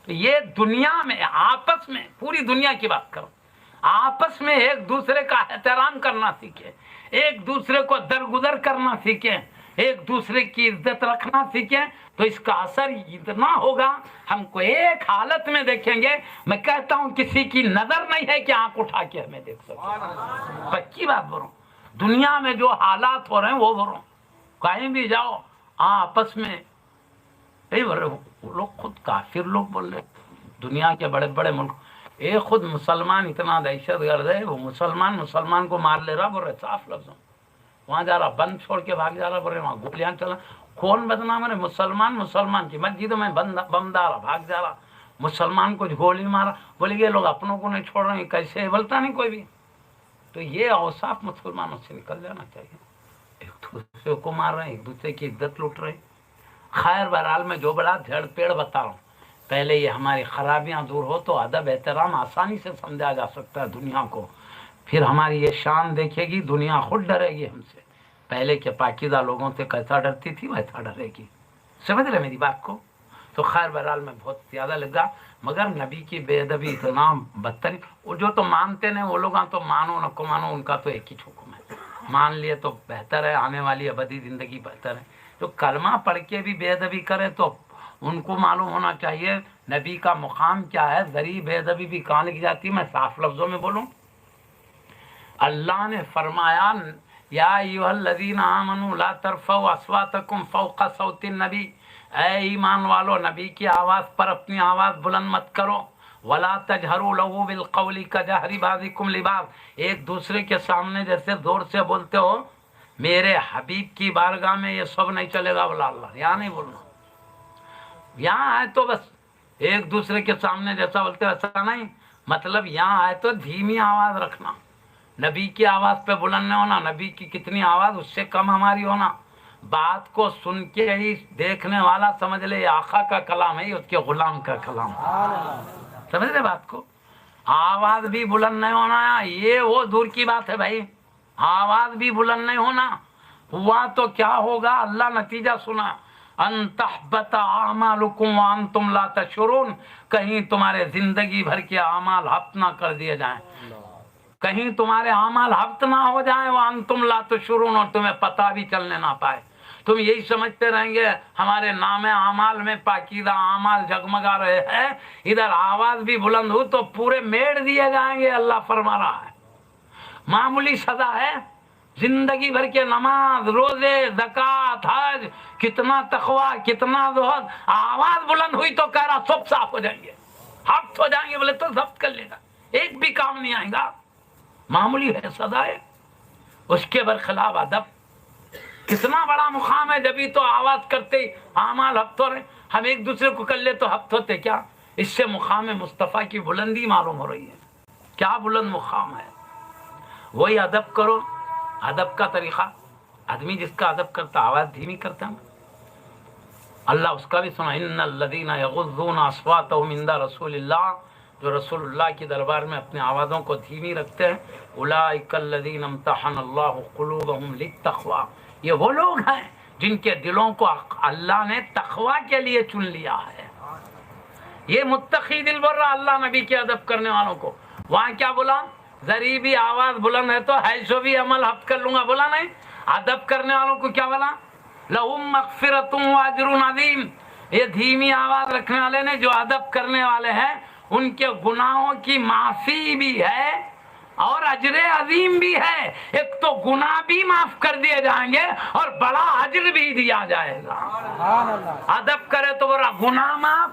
تو یہ دنیا میں آپس میں، پوری دنیا کی بات کرو، آپس میں ایک دوسرے کا احترام کرنا سیکھے، ایک دوسرے کو درگزر کرنا سیکھیں، ایک دوسرے کی عزت رکھنا سیکھیں، تو اس کا اثر اتنا ہوگا، ہم کو ایک حالت میں دیکھیں گے، میں کہتا ہوں کسی کی نظر نہیں ہے کہ آنکھ اٹھا کے ہمیں دیکھ سکے، پکی بات بول رہا ہوں۔ دنیا میں جو حالات ہو رہے ہیں وہ بول رہا ہوں، کہیں بھی جاؤ آپس میں نہیں بول رہے، وہ لوگ خود کافر لوگ بول رہے، دنیا کے بڑے بڑے ملک، ایک خود مسلمان اتنا دہشت گرد ہے، وہ مسلمان کو مار لے رہا، بول رہے صاف لفظوں، وہاں جا رہا بند چھوڑ کے بھاگ جا رہا، بول رہے وہاں گولیاں چلا، کون بدنام ہے؟ مسلمان کی مسجدوں میں بم دارا بھاگ جا رہا، مسلمان کو گولی مارا، بولے یہ لوگ اپنوں کو نہیں چھوڑ رہے ہیں، کیسے بولتا نہیں کوئی بھی۔ تو یہ اوصاف مسلمانوں سے نکل جانا چاہیے، ایک دوسرے کو مار رہے ہیں، ایک دوسرے کی عزت لوٹ رہے ہیں۔ خیر بہرحال میں جو بڑا جھڑ پیڑ بتا رہا ہوں، پہلے یہ ہماری خرابیاں دور ہو تو ادب احترام آسانی سے سمجھا جا سکتا ہے دنیا کو، پھر ہماری یہ شان دیکھے گی، دنیا خود ڈرے گی ہم سے، پہلے کے پاکیزہ لوگوں سے کیسا ڈرتی تھی ویسا ڈرے گی، سمجھ رہے میری بات کو؟ تو خیر بہرحال میں بہت زیادہ لگا، مگر نبی کی بے ادبی اتنا بدتر، وہ جو تو مانتے نہیں وہ لوگ تو مانو نہ کو مانو، ان کا تو ایک ہی حکم ہے، مان لیے تو بہتر ہے، آنے والی ابدی زندگی بہتر ہے۔ تو کلمہ پڑھ کے بھی بے ادبی کرے تو ان کو معلوم ہونا چاہیے نبی کا مقام کیا ہے، ذریعہ بے ادبی بھی کہاں لکھی جاتی ہے۔ میں صاف لفظوں میں بولوں، اللہ نے فرمایا یا ایھا الذین آمنوا لا ترفعوا اصواتکم فوق صوت النبی، اے ایمان والو نبی کی آواز پر اپنی آواز بلند مت کرو، ولا تجہروا لہ بالقول کجہر بعضکم لبعض، ایک دوسرے کے سامنے جیسے زور سے بولتے ہو، میرے حبیب کی بارگاہ میں یہ سب نہیں چلے گا، بولا اللہ، یہاں نہیں بولنا، یہاں آئے تو بس ایک دوسرے کے سامنے جیسا بولتے ویسا نہیں، مطلب یہاں آئے تو دھیمی آواز رکھنا، نبی کی آواز پہ بلند نہیں ہونا، نبی کی کتنی آواز اس سے کم ہماری ہونا، بات کو سن کے ہی دیکھنے والا سمجھ لے یہ آقا کا کلام ہے، اس کے غلام کا کلام، سمجھ لے بات کو؟ آواز بھی بلند نہیں ہونا، یہ وہ دور کی بات ہے بھائی، آواز بھی بلند نہیں ہونا، ہوا تو کیا ہوگا؟ اللہ نتیجہ سنا، ان تحبط اعمالکم وانتم لا تشعرون، کہیں تمہارے زندگی بھر کے اعمال ہبط نہ کر دیے جائیں، کہیں تمہارے اعمال ہبط نہ ہو جائیں، وانتم لا تشعرون، اور تمہیں پتہ بھی چلنے نہ پائے، تم یہی سمجھتے رہیں گے ہمارے نام اعمال میں پاکیزہ اعمال جگمگا رہے ہیں، ادھر آواز بھی بلند ہو تو پورے میڑ دیے جائیں گے، اللہ فرما رہا ہے، معمولی سزا ہے، زندگی بھر کے نماز روزے زکوٰۃ حج، کتنا تقویٰ کتنا زہد، آواز بلند ہوئی تو کہہ رہا سب صاف ہو جائیں گے، ہفت ہو جائیں گے، بولے تو ضبط کر لے گا، ایک بھی کام نہیں آئے گا، معمولی ہے سزا ہے، اس کے برخلاف ادب کتنا بڑا مقام ہے، جبھی تو آواز کرتے ہی اعمال ہفت ہو رہے، ہم ایک دوسرے کو کر لے تو ہفت ہوتے کیا؟ اس سے مقام مصطفیٰ کی بلندی معلوم ہو رہی ہے، کیا بلند مقام ہے۔ وہی ادب کرو، ادب کا طریقہ، آدمی جس کا ادب کرتا آواز دھیمی کرتا ہے، اللہ اس کا بھی سنا، ان الذین یغضون اصواتهم عند رسول اللہ، جو رسول اللہ کے دربار میں اپنے آوازوں کو دھیمی رکھتے ہیں، اولئک الذین امتحن اللہ قلوبهم للتقوی، یہ وہ لوگ ہیں جن کے دلوں کو اللہ نے تقوی کے لیے چن لیا ہے۔ یہ متقی دل بول رہا اللہ نبی کے ادب کرنے والوں کو۔ وہاں کیا بولا؟ ذری بھی آواز بلند ہے تو حیثو بھی عمل ہفت کر لوں گا، بولا نہیں؟ ادب کرنے والوں کو کیا بولا؟ لہم مغفرۃ و اجر عظیم، یہ دھیمی آواز رکھنے والے نے جو ادب کرنے والے ہیں ان کے گناہوں کی معافی بھی ہے اور اجر عظیم بھی ہے۔ ایک تو گناہ بھی معاف کر دیے جائیں گے اور بڑا اجر بھی دیا جائے گا۔ ادب کرے تو برا گناہ معاف